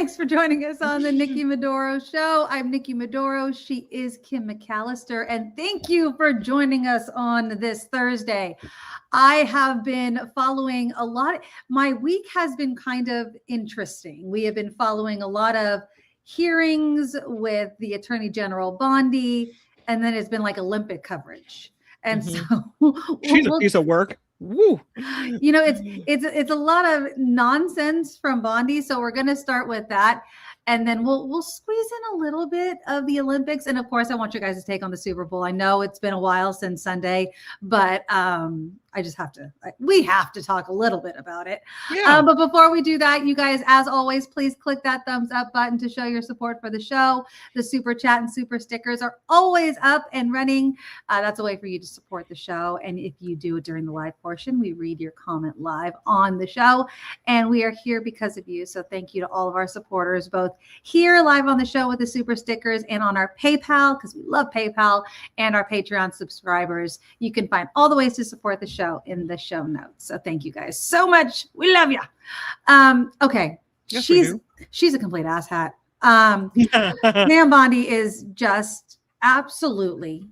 Thanks for joining us on the Nikki Maduro Show. I'm Nikki Maduro. She is Kim McAllister. And thank you for joining us on this Thursday. I have been following a lot. My week has been kind of interesting. We have been following a lot of hearings with the Attorney General Bondi, and then it's been like Olympic coverage. And so she's a piece of work. Woo. You know, it's a lot of nonsense from Bondi. So we're going to start with that. And then we'll squeeze in a little bit of the Olympics. And of course, I want you guys to take on the Super Bowl. I know it's been a while since Sunday, but we have to talk a little bit about it. Yeah. But before we do that, you guys, as always, please click that thumbs up button to show your support for the show. The super chat and super stickers are always up and running. That's a way for you to support the show. And if you do it during the live portion, we read your comment live on the show. And we are here because of you. So thank you to all of our supporters, both here live on the show with the super stickers and on our PayPal, because we love PayPal, and our Patreon subscribers. You can find all the ways to support the show in the show notes. So thank you guys so much. We love you. Okay. Yes, she's a complete asshat. Pam Bondi is just absolutely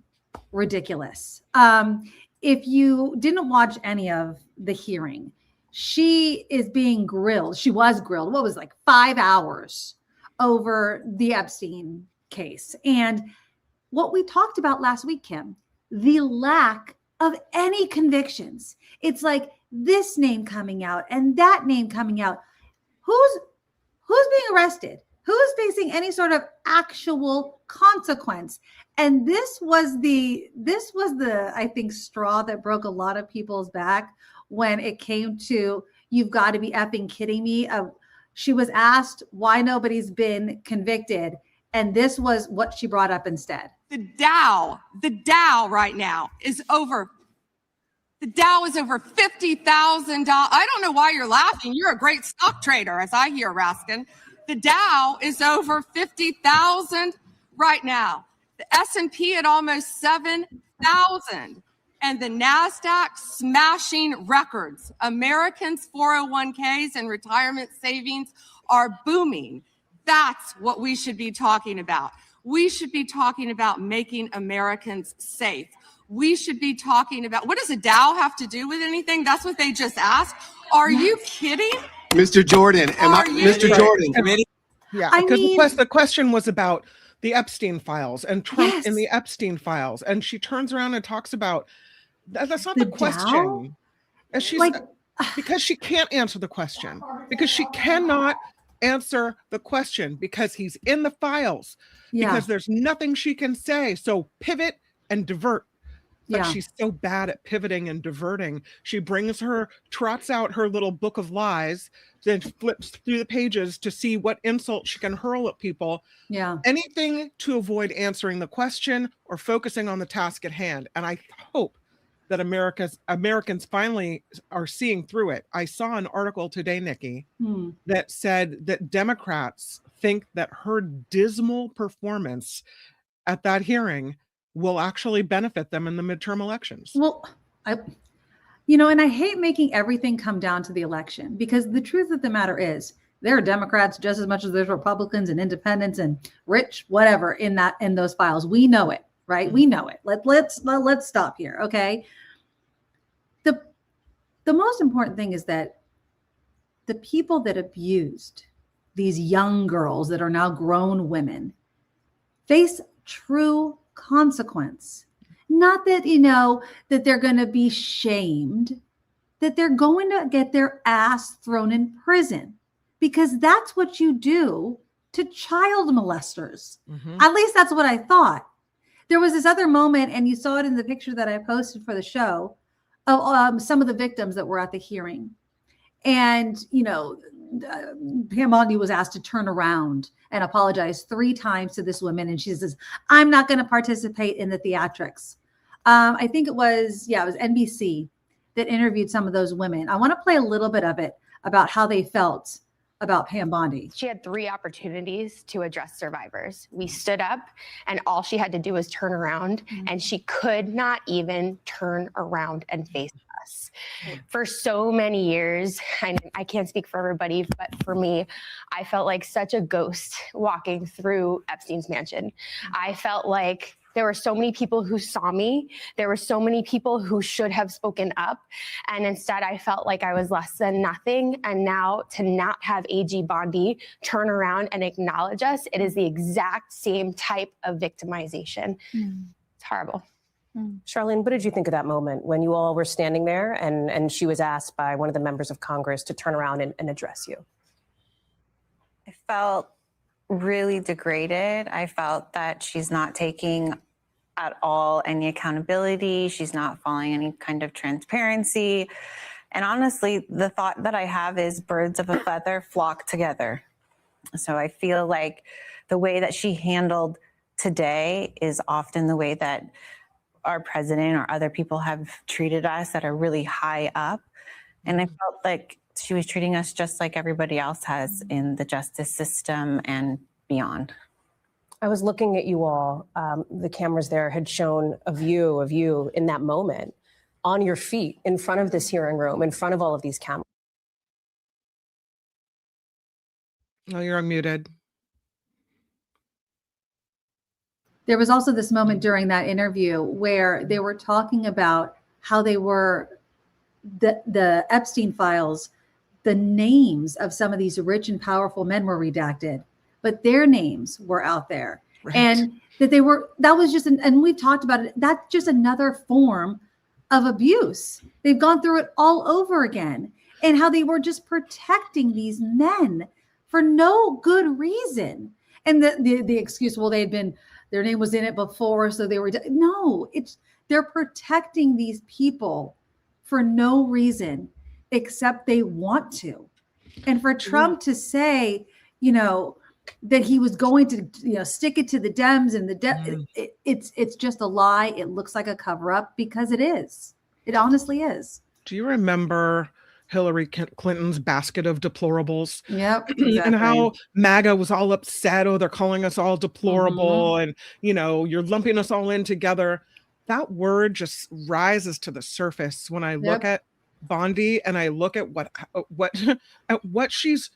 ridiculous. If you didn't watch any of the hearing, she is being grilled. She was grilled. What was it, like 5 hours over the Epstein case. And what we talked about last week, Kim, the lack of any convictions. It's like this name coming out and that name coming out. Who's being arrested? Who's facing any sort of actual consequence? And this was the I think straw that broke a lot of people's back when it came to, you've got to be effing kidding me. She was asked why nobody's been convicted, and this was what she brought up instead. The Dow right now is over. The Dow is over $50,000. I don't know why you're laughing. You're a great stock trader, as I hear, Raskin. The Dow is over 50,000 right now. The S&P at almost 7,000. And the NASDAQ smashing records. Americans' 401ks and retirement savings are booming. That's what we should be talking about. We should be talking about making Americans safe. We should be talking about, what does a Dow have to do with anything? That's what they just asked. Are you kidding? Mr. Jordan, Mr. Jordan. Yeah, because the question was about the Epstein files and Trump in the Epstein files. And she turns around and talks about, that's not the question. And she's because she can't answer the question, because she cannot answer the question, because he's in the files, because there's nothing she can say. So pivot and divert. But she's so bad at pivoting and diverting. She trots out her little book of lies, then flips through the pages to see what insult she can hurl at people. Yeah. Anything to avoid answering the question or focusing on the task at hand. And I hope that Americans finally are seeing through it. I saw an article today, Nikki, that said that Democrats think that her dismal performance at that hearing will actually benefit them in the midterm elections. Well, and I hate making everything come down to the election, because the truth of the matter is there are Democrats just as much as there's Republicans and independents and rich, whatever, in those files. We know it, right? Mm-hmm. We know it. Let's stop here. Okay. The most important thing is that the people that abused these young girls that are now grown women face true consequence. Not that, that they're going to be shamed, that they're going to get their ass thrown in prison, because that's what you do to child molesters. Mm-hmm. At least that's what I thought. There was this other moment, and you saw it in the picture that I posted for the show, of some of the victims that were at the hearing. And, Pam Bondi was asked to turn around and apologize 3 times to this woman. And she says, I'm not going to participate in the theatrics. I think it was NBC that interviewed some of those women. I want to play a little bit of it about how they felt about Pam Bondi. She had 3 opportunities to address survivors. We stood up and all she had to do was turn around, and she could not even turn around and face us. For so many years, and I can't speak for everybody, but for me, I felt like such a ghost walking through Epstein's mansion. I felt like there were so many people who saw me. There were so many people who should have spoken up. And instead, I felt like I was less than nothing. And now to not have AG Bondi turn around and acknowledge us, it is the exact same type of victimization. It's horrible. Charlene, what did you think of that moment when you all were standing there and she was asked by one of the members of Congress to turn around and address you? I felt really degraded. I felt that she's not taking at all any accountability. She's not following any kind of transparency. And honestly, the thought that I have is birds of a feather flock together. So I feel like the way that she handled today is often the way that our president or other people have treated us that are really high up. And I felt like she was treating us just like everybody else has in the justice system and beyond. I was looking at you all. The cameras there had shown a view of you in that moment on your feet in front of this hearing room, in front of all of these cameras. No, you're unmuted. There was also this moment during that interview where they were talking about how they were, the Epstein files, the names of some of these rich and powerful men were redacted, but their names were out there. Right. And that they were, that was just, and we've talked about it, that's just another form of abuse. They've gone through it all over again, and how they were just protecting these men for no good reason. And the excuse, well, they had been, their name was in it before, so they were, no, they're protecting these people for no reason except they want to. And for Trump to say, you know, that he was going to, you know, stick it to the Dems and the it's just a lie. It looks like a cover up because it is. It honestly is. Do you remember Hillary Clinton's basket of deplorables? Yep. Exactly. And how MAGA was all upset. Oh, they're calling us all deplorable. And, you know, you're lumping us all in together. That word just rises to the surface when I look at Bondi and I look at what she's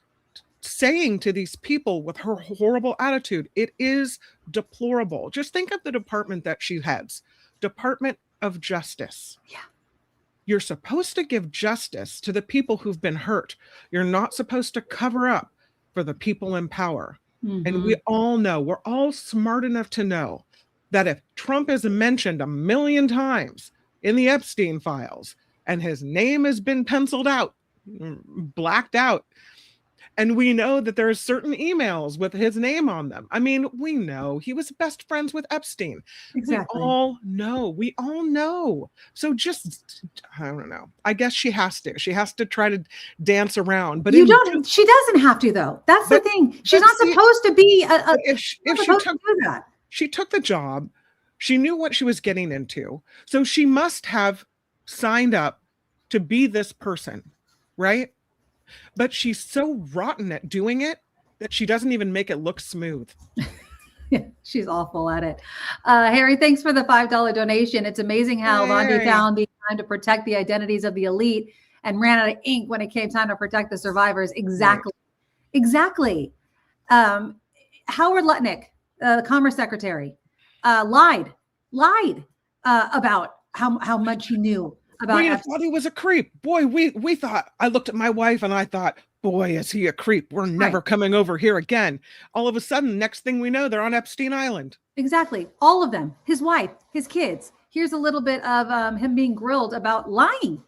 saying to these people with her horrible attitude. It is deplorable. Just think of the department that she heads, Department of Justice. Yeah. You're supposed to give justice to the people who've been hurt. You're not supposed to cover up for the people in power. And we all know, we're all smart enough to know that if Trump is mentioned 1 million times in the Epstein files and his name has been penciled out, blacked out, and we know that there are certain emails with his name on them. I mean, we know he was best friends with Epstein. Exactly. We all know. So just, I don't know. I guess she has to try to dance around. But she doesn't have to, though. That's the thing. She's not supposed to be she took the job, she knew what she was getting into. So she must have signed up to be this person, right? But she's so rotten at doing it that she doesn't even make it look smooth. Yeah, she's awful at it. Harry, thanks for the $5 donation. It's amazing how Bondi found the time to protect the identities of the elite and ran out of ink when it came time to protect the survivors. Exactly. Right. Exactly. Howard Lutnick, the Commerce Secretary, lied about how much he knew. We thought he was a creep. Boy, we thought, I looked at my wife and I thought, boy, is he a creep. We're never coming over here again. All of a sudden, next thing we know, they're on Epstein Island. Exactly. All of them. His wife, his kids. Here's a little bit of him being grilled about lying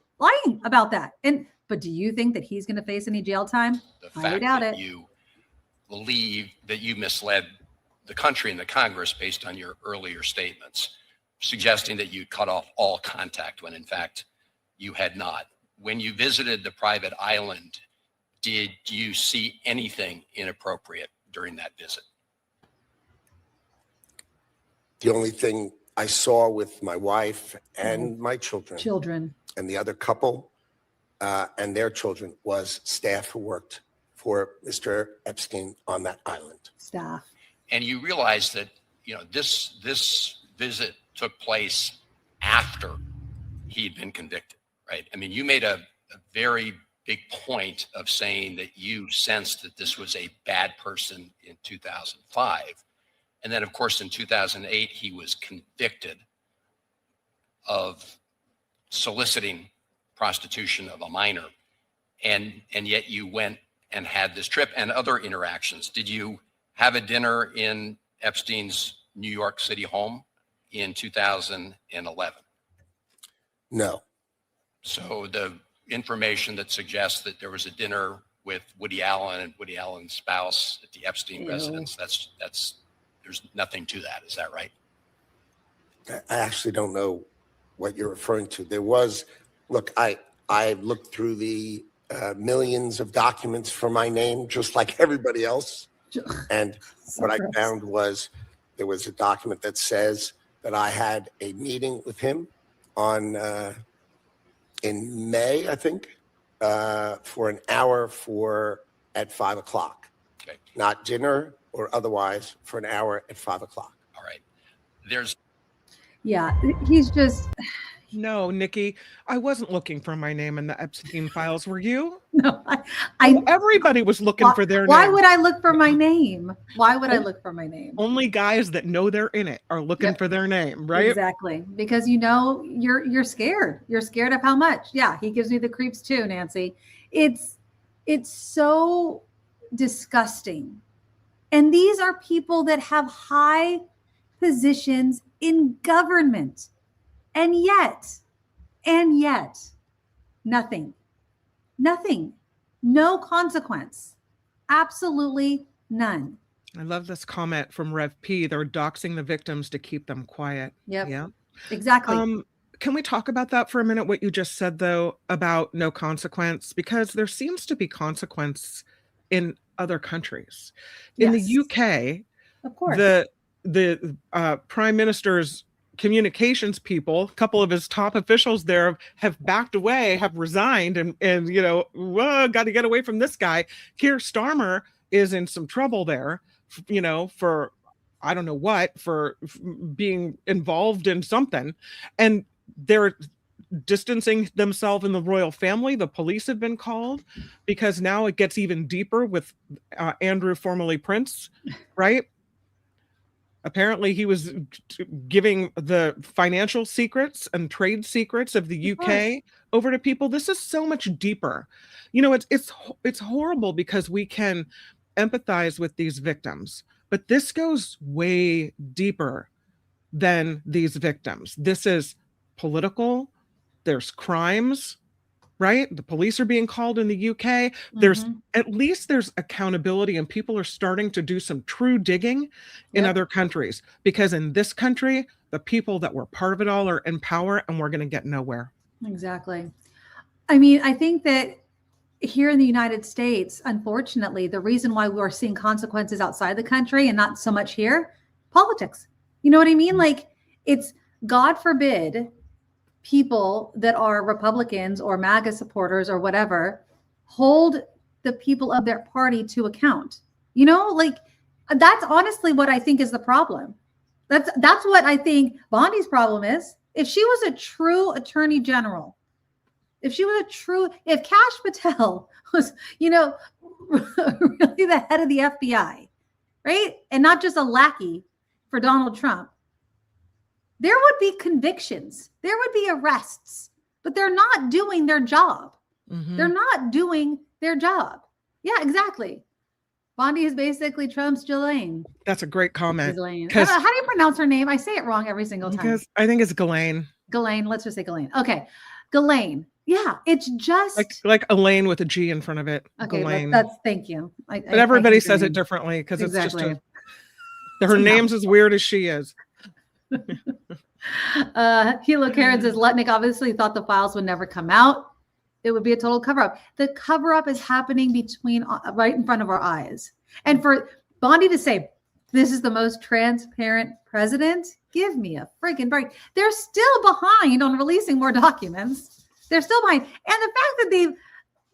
about that. But do you think that he's going to face any jail time? I doubt it. You believe that you misled the country and the Congress based on your earlier statements, suggesting that you cut off all contact when in fact you had not. When you visited the private island, did you see anything inappropriate during that visit? The only thing I saw with my wife and my children and the other couple and their children was staff who worked for Mr. Epstein on that island. Staff. And you realize that, this visit took place after he'd been convicted, right? I mean, you made a very big point of saying that you sensed that this was a bad person in 2005. And then, of course, in 2008, he was convicted of soliciting prostitution of a minor. And yet you went and had this trip and other interactions. Did you have a dinner in Epstein's New York City home in 2011? No. So the information that suggests that there was a dinner with Woody Allen and Woody Allen's spouse at the Epstein residence, that's there's nothing to that. Is that right? I actually don't know what you're referring to. There was, look, I looked through the millions of documents for my name, just like everybody else. And what I found was there was a document that says that I had a meeting with him on in May, I think, for an hour at 5 o'clock. Okay. Not dinner or otherwise, for an hour at 5 o'clock. All right. There's. Yeah, he's just. No, Nikki, I wasn't looking for my name in the Epstein files. Were you? No, everybody was looking for their name. Why would I look for my name? Why would I look for my name? Only guys that know they're in it are looking for their name, right? Exactly. Because you're scared. You're scared of how much. Yeah, he gives me the creeps too, Nancy. It's so disgusting. And these are people that have high positions in government. And yet, nothing, no consequence, absolutely none. I love this comment from Rev P. They're doxing the victims to keep them quiet. Yep. Yeah, exactly. Can we talk about that for a minute? What you just said, though, about no consequence, because there seems to be consequence in other countries. In the UK, of course, the Prime Minister's communications people, a couple of his top officials there have backed away, have resigned, and got to get away from this guy. Keir Starmer is in some trouble there, for I don't know what, for being involved in something, and they're distancing themselves in the royal family. The police have been called because now it gets even deeper with Andrew, formerly Prince, right? Apparently, he was giving the financial secrets and trade secrets of the UK over to people. This is so much deeper. It's horrible because we can empathize with these victims, but this goes way deeper than these victims. This is political. There's crimes, right? The police are being called in the UK. There's at least there's accountability, and people are starting to do some true digging in other countries, because in this country, the people that were part of it all are in power, and we're going to get nowhere. Exactly. I mean, I think that here in the United States, unfortunately, the reason why we're seeing consequences outside the country and not so much here, politics. You know what I mean? Like, it's, God forbid, people that are Republicans or MAGA supporters or whatever hold the people of their party to account. Like, that's honestly what I think is the problem. That's what I think Bondi's problem is. If she was a true attorney general, if Kash Patel was, really the head of the FBI, right? And not just a lackey for Donald Trump, there would be convictions, there would be arrests, but they're not doing their job. They're not doing their job. Yeah, exactly. Bondi is basically Trump's Ghislaine. That's a great comment. How do you pronounce her name? I say it wrong every single time. Because I think it's Ghislaine. Ghislaine, let's just say Ghislaine. Okay, Ghislaine. Yeah, it's just like Elaine with a G in front of it. Okay, Ghislaine. that's thank you. But everybody says it differently because it's just her name's as weird as she is. Hilo Karen says Lutnick obviously thought the files would never come out. It would be a total cover-up. The cover-up is happening right in front of our eyes. And for Bondi to say, this is the most transparent president, give me a freaking break. They're still behind on releasing more documents. They're still behind. And the fact that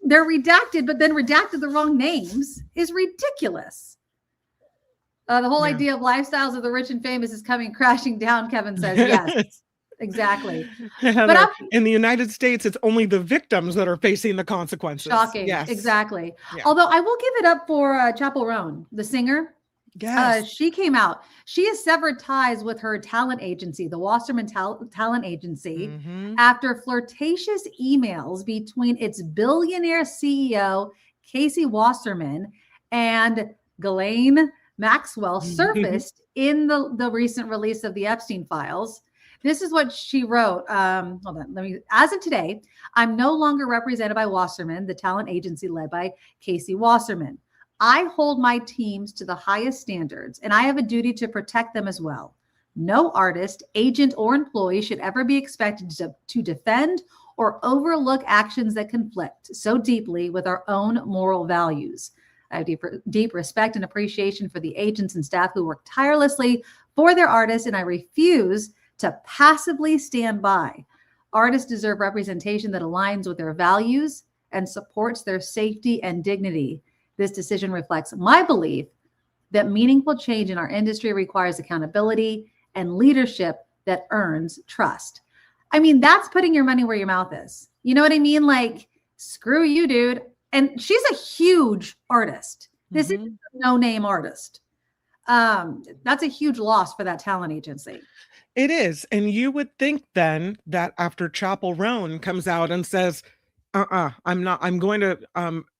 they're redacted, but then redacted the wrong names is ridiculous. The whole idea of lifestyles of the rich and famous is coming crashing down, Kevin says. Yes, exactly. Heather, but in the United States, it's only the victims that are facing the consequences. Shocking. Yes. Exactly. Yeah. Although I will give it up for Chappell Roan, the singer. Yes. She came out. She has severed ties with her talent agency, the Wasserman Talent Agency, after flirtatious emails between its billionaire CEO, Casey Wasserman, and Ghislaine Maxwell surfaced in the recent release of the Epstein files. This is what she wrote. Hold on. As of today, I'm no longer represented by Wasserman, the talent agency led by Casey Wasserman. I hold my teams to the highest standards, and I have a duty to protect them as well. No artist, agent, or employee should ever be expected to defend or overlook actions that conflict so deeply with our own moral values. I have deep respect and appreciation for the agents and staff who work tirelessly for their artists, and I refuse to passively stand by. Artists deserve representation that aligns with their values and supports their safety and dignity. This decision reflects my belief that meaningful change in our industry requires accountability and leadership that earns trust. I mean, that's putting your money where your mouth is. You know what I mean? Like, screw you, dude. And she's a huge artist. This is a no-name artist. That's a huge loss for that talent agency. It is. And you would think then that after Chappell Roan comes out and says, I'm going to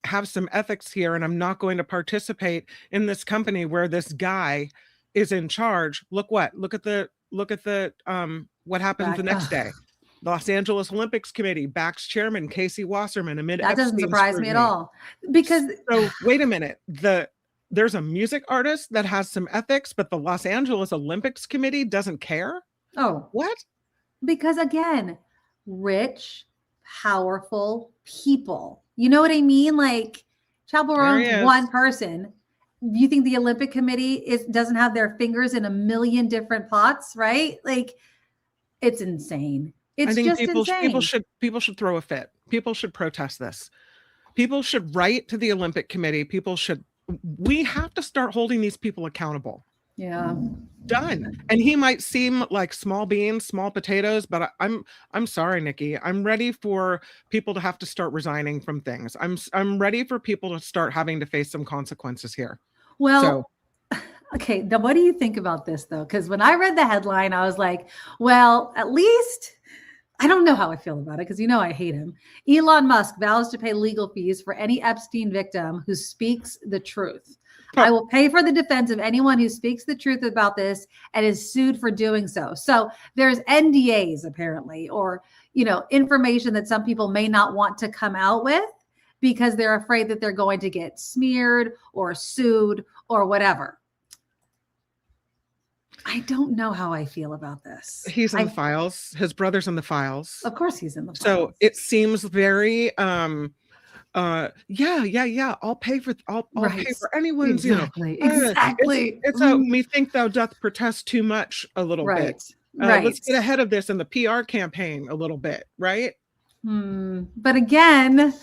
have some ethics here, and I'm not going to participate in this company where this guy is in charge. Look at the what happens the next day. The Los Angeles Olympics Committee backs chairman Casey Wasserman amid that doesn't surprise me at all. Because so wait a minute, there's a music artist that has some ethics, but the Los Angeles Olympics Committee doesn't care. Oh, what? Because again, rich, powerful people. You know what I mean? Like, Chappell Roan's one person. You think the Olympic Committee doesn't have their fingers in a million different pots, right? Like, it's insane. It's just insane. People should throw a fit. People should protest this. People should write to the Olympic Committee. We have to start holding these people accountable. Yeah. Done. And he might seem like small beans, small potatoes, but I'm sorry, Nikki. I'm ready for people to have to start resigning from things. I'm ready for people to start having to face some consequences here. Well, okay. Now, what do you think about this though? Because when I read the headline, I was like, well, at least I don't know how I feel about it because I hate him. Elon Musk vows to pay legal fees for any Epstein victim who speaks the truth. I will pay for the defense of anyone who speaks the truth about this and is sued for doing so. So there's NDAs apparently, or, information that some people may not want to come out with because they're afraid that they're going to get smeared or sued or whatever. I don't know how I feel about this. He's in the files. His brother's in the files. Of course he's in the files. So it seems very I'll pay for anyone's exactly. It's a "Methink thou doth protest too much" a little bit. Let's get ahead of this in the PR campaign a little bit, right? But again,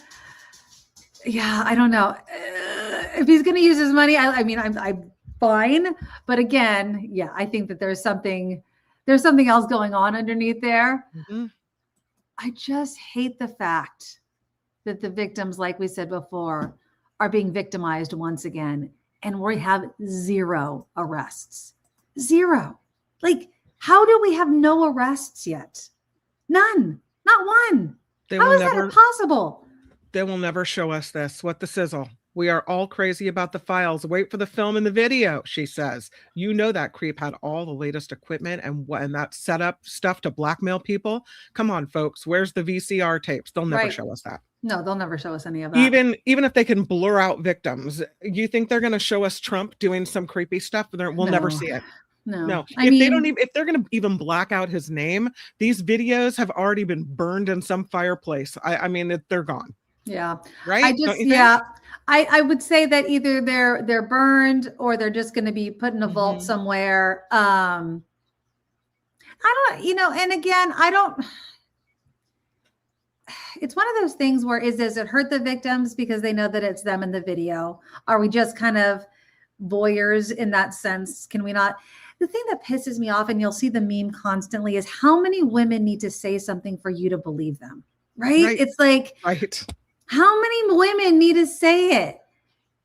I don't know if he's going to use his money. I'm fine, but again, I think that there's something else going on underneath there. I just hate the fact that the victims, like we said before, are being victimized once again, and we have 0 arrests. 0. Like, how do we have no arrests yet? None. Not one. How is that possible? They will never show us this. What the sizzle? We are all crazy about the files. Wait for the film and the video, she says. That creep had all the latest equipment and that set up stuff to blackmail people. Come on, folks. Where's the VCR tapes? They'll never show us that. No, they'll never show us any of that. Even if they can blur out victims, you think they're going to show us Trump doing some creepy stuff? We'll never see it. No. If they're going to even black out his name, these videos have already been burned in some fireplace. They're gone. Yeah. Right. I would say that either they're burned or they're just going to be put in a vault somewhere. I don't, and again, it's one of those things where does it hurt the victims because they know that it's them in the video? Are we just kind of voyeurs in that sense? Can we not? The thing that pisses me off, and you'll see the meme constantly, is how many women need to say something for you to believe them, right? It's like, how many women need to say it?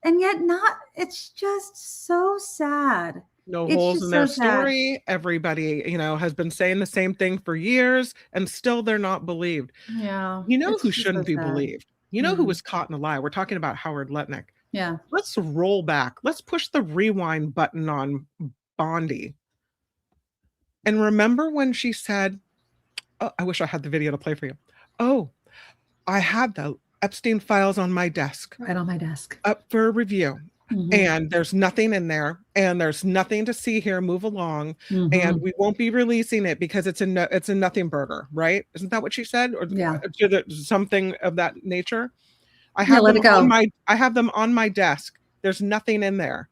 And yet not, it's just so sad. No holes in their story. Everybody, has been saying the same thing for years, and still they're not believed. Yeah. You know who shouldn't be believed? You know who was caught in a lie? We're talking about Howard Lutnick. Yeah. Let's roll back. Let's push the rewind button on Bondi. And remember when she said, oh, I wish I had the video to play for you. Oh, I had the Epstein files on my desk. Right on my desk. Up for review. And there's nothing in there, and there's nothing to see here. Move along, and we won't be releasing it because it's a nothing burger, right? Isn't that what she said? Or something of that nature. I have them I have them on my desk. There's nothing in there.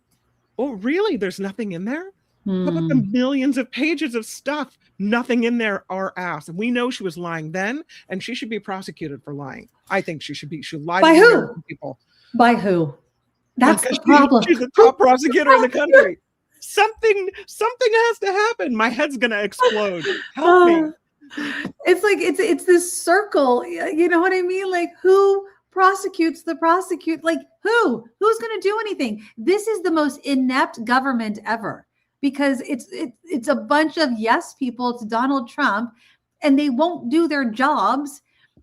Oh, really? There's nothing in there? How about the millions of pages of stuff? Nothing in there, our ass. And we know she was lying then, and she should be prosecuted for lying. I think she should lie by to who? People. By who? That's the problem. She's the top prosecutor in the country. Something has to happen. My head's gonna explode. Help me. It's like it's this circle. You know what I mean? Like, who prosecutes the prosecute? Like, who's gonna do anything? This is the most inept government ever, because it's a bunch of yes people to Donald Trump, and they won't do their jobs.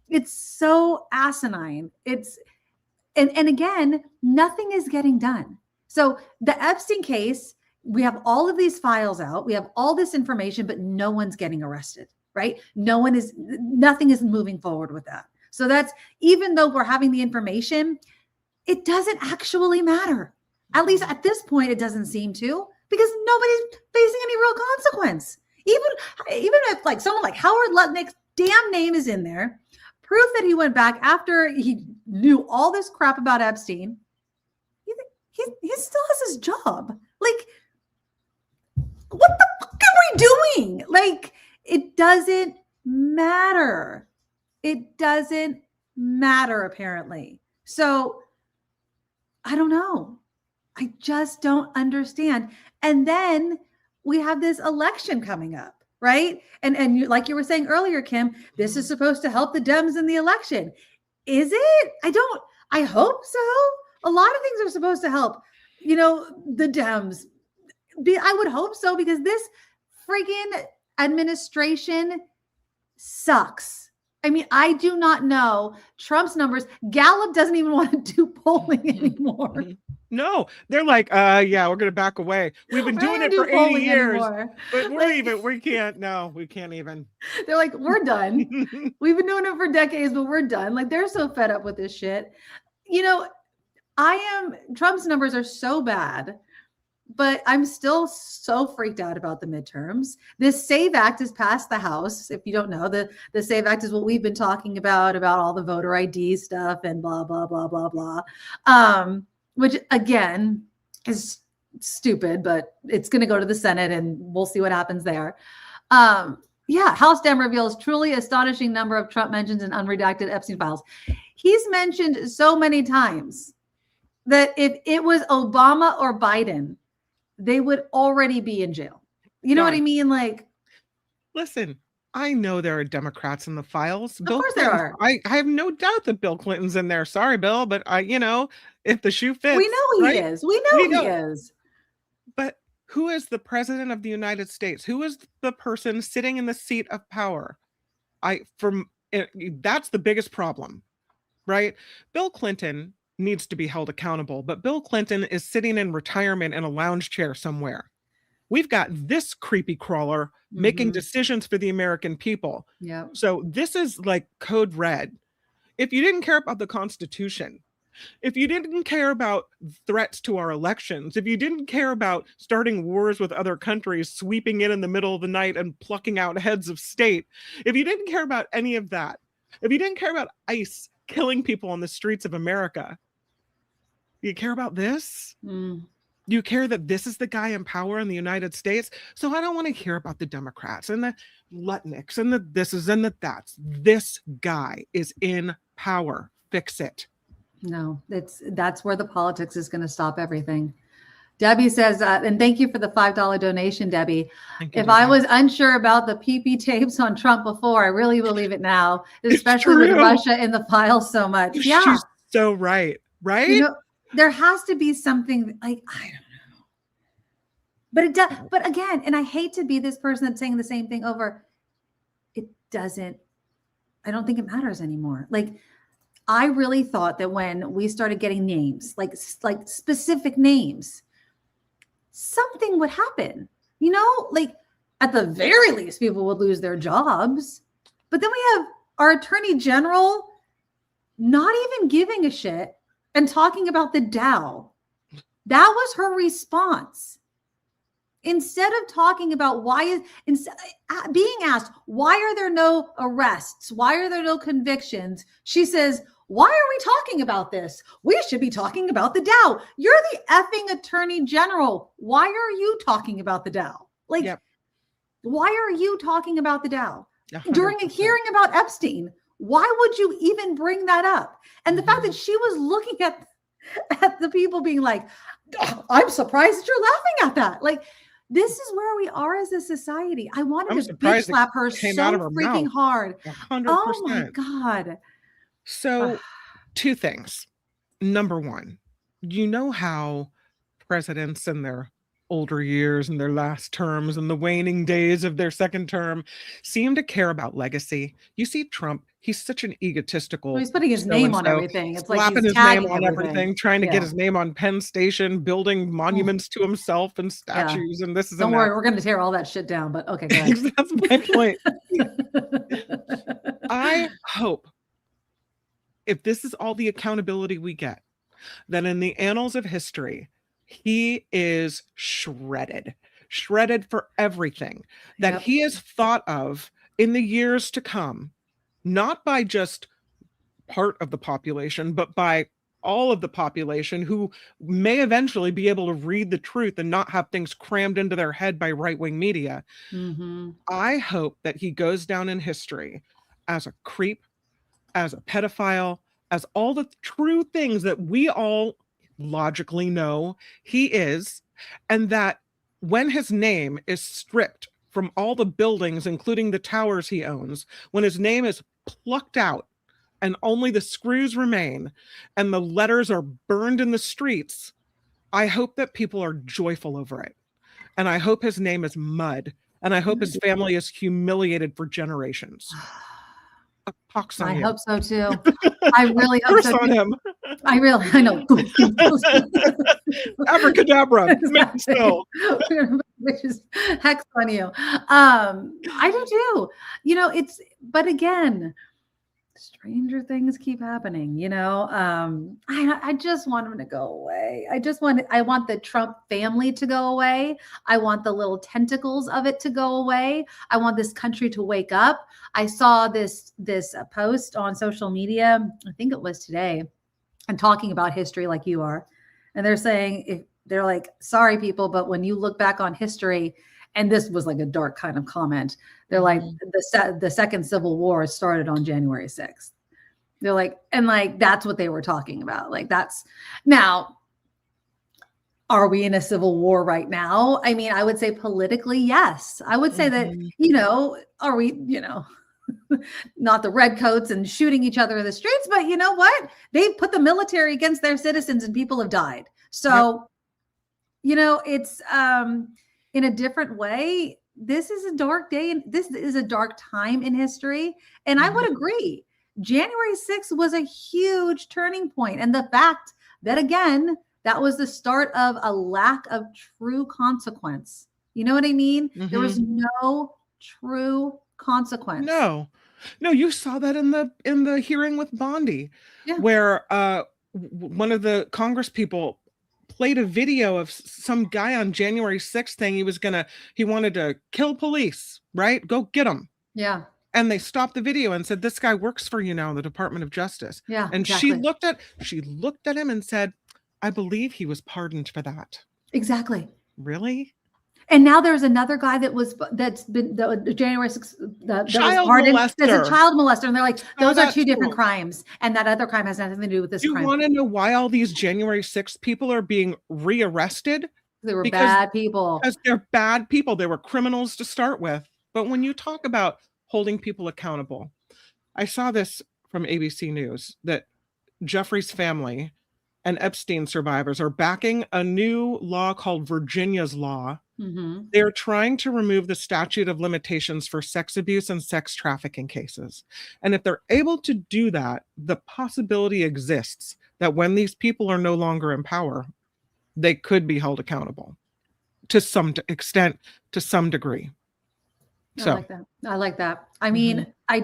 It's so asinine. And again, nothing is getting done. So the Epstein case, we have all of these files out, we have all this information, but no one's getting arrested, right? Nothing is moving forward with that. So that's, even though we're having the information, it doesn't actually matter. At least at this point, it doesn't seem to, because nobody's facing any real consequence. Even if like someone like Howard Lutnick's damn name is in there, proof that he went back after he knew all this crap about Epstein, he still has his job. Like, what the fuck are we doing? Like, it doesn't matter. It doesn't matter, apparently. So, I don't know. I just don't understand. And then we have this election coming up. Right. And you, like you were saying earlier, Kim, this is supposed to help the Dems in the election. Is it? I hope so. A lot of things are supposed to help, the Dems. I would hope so, because this friggin' administration sucks. I mean, I do not know Trump's numbers. Gallup doesn't even want to do polling anymore. No, they're like, yeah, we're going to back away. We've been doing it for 80 years, but we can't even. They're like, we're done. We've been doing it for decades, but we're done. Like, they're so fed up with this shit. Trump's numbers are so bad, but I'm still so freaked out about the midterms. This SAVE Act has passed the House. If you don't know, the SAVE Act is what we've been talking about all the voter ID stuff and blah, blah, blah, blah, blah. Which again is stupid, but it's going to go to the Senate and we'll see what happens there. House Dem reveals truly astonishing number of Trump mentions in unredacted Epstein files. He's mentioned so many times that if it was Obama or Biden, they would already be in jail. You know what I mean? Like, listen, I know there are Democrats in the files. Of course there are. I have no doubt that Bill Clinton's in there. Sorry, Bill, but if the shoe fits. We know he is. We know he is. But who is the president of the United States? Who is the person sitting in the seat of power? That's the biggest problem, right? Bill Clinton needs to be held accountable, but Bill Clinton is sitting in retirement in a lounge chair somewhere. We've got this creepy crawler making decisions for the American people. Yeah. So this is like code red. If you didn't care about the Constitution, if you didn't care about threats to our elections, if you didn't care about starting wars with other countries, sweeping in the middle of the night and plucking out heads of state, if you didn't care about any of that, if you didn't care about ICE killing people on the streets of America, you care about this? You care that this is the guy in power in the United States. So I don't want to hear about the Democrats and the Lutnicks and the thises and the that's. This guy is in power. Fix it. No, that's where the politics is going to stop everything. Debbie says, and thank you for the $5 donation, Debbie. If I was unsure about the PP tapes on Trump before, I really believe it now, especially with Russia in the files so much. Yeah. She's so right. Right? You know, there has to be something like, I don't know. But it does. But again, and I hate to be this person that's saying the same thing over. It doesn't, I don't think it matters anymore. Like, I really thought that when we started getting names, like specific names, something would happen, you know, like at the very least, people would lose their jobs. But then we have our attorney general not even giving a shit and talking about the Dow. That was her response. Instead of talking about being asked, why are there no arrests? Why are there no convictions? She says, why are we talking about this? We should be talking about the Dow. You're the effing attorney general. Why are you talking about the Dow? Like, why are you talking about the Dow? 100%. During a hearing about Epstein? Why would you even bring that up? And the fact that she was looking at the people being like, oh, I'm surprised that you're laughing at that. Like, this is where we are as a society. I wanted to bitch slap her so freaking hard. 100%. Oh my God. So 2 things. Number 1, you know how presidents in their older years and their last terms and the waning days of their second term seem to care about legacy. You see Trump, he's such an egotistical. Well, he's putting his name on everything. It's like slapping he's his name on everything, trying to get his name on Penn Station, building monuments to himself and statues. And this is Don't worry, we're going to tear all that shit down. But okay, go ahead. That's my point. I hope, if this is all the accountability we get, that in the annals of history, he is shredded for everything that he is thought of in the years to come, not by just part of the population, but by all of the population who may eventually be able to read the truth and not have things crammed into their head by right-wing media. Mm-hmm. I hope that he goes down in history as a creep, as a pedophile, as all the true things that we all logically know he is, and that when his name is stripped from all the buildings, including the towers he owns, when his name is plucked out and only the screws remain and the letters are burned in the streets, I hope that people are joyful over it. And I hope his name is mud. And I hope his family is humiliated for generations. I hope so too. I really hope so on him. I know. Abracadabra. So. Hex on you. I do too. You know, but again, stranger things keep happening, you know. I just want him to go away. I want the Trump family to go away. I want the little tentacles of it to go away. I want this country to wake up. I saw this post on social media, I think it was today, and talking about history like you are. And they're saying, they're like, sorry people, but when you look back on history, and this was like a dark kind of comment, they're like, the second Civil War started on January 6th. They're like, and like, that's what they were talking about. Like, that's now, are we in a civil war right now? I mean, I would say politically, yes. I would say that, you know, are we, you know, not the redcoats and shooting each other in the streets, but you know what? They put the military against their citizens and people have died. So, you know, it's in a different way. This is a dark day and this is a dark time in history. And I would agree. January 6th was a huge turning point. And the fact that, again, that was the start of a lack of true consequence. You know what I mean? There was no true consequence. No, you saw that in the hearing with Bondi, where one of the Congress people played a video of some guy on January 6th saying he wanted to kill police, right? Go get him. Yeah. And they stopped the video and said, this guy works for you now in the Department of Justice. Yeah. And exactly. she looked at him and said, I believe he was pardoned for that. Exactly. Really? And now there's another guy that's been the January 6th that was pardoned. That's a child molester, and they're like, those are two different crimes, and that other crime has nothing to do with this crime. You want to know why all these January 6th people are being rearrested? They were bad people. Because they're bad people. They were criminals to start with. But when you talk about holding people accountable, I saw this from ABC News that Jeffrey's family and Epstein survivors are backing a new law called Virginia's Law. Mm-hmm. They're trying to remove the statute of limitations for sex abuse and sex trafficking cases. And if they're able to do that, the possibility exists that when these people are no longer in power, they could be held accountable to some extent, to some degree. So I like that. I like that. I mean, I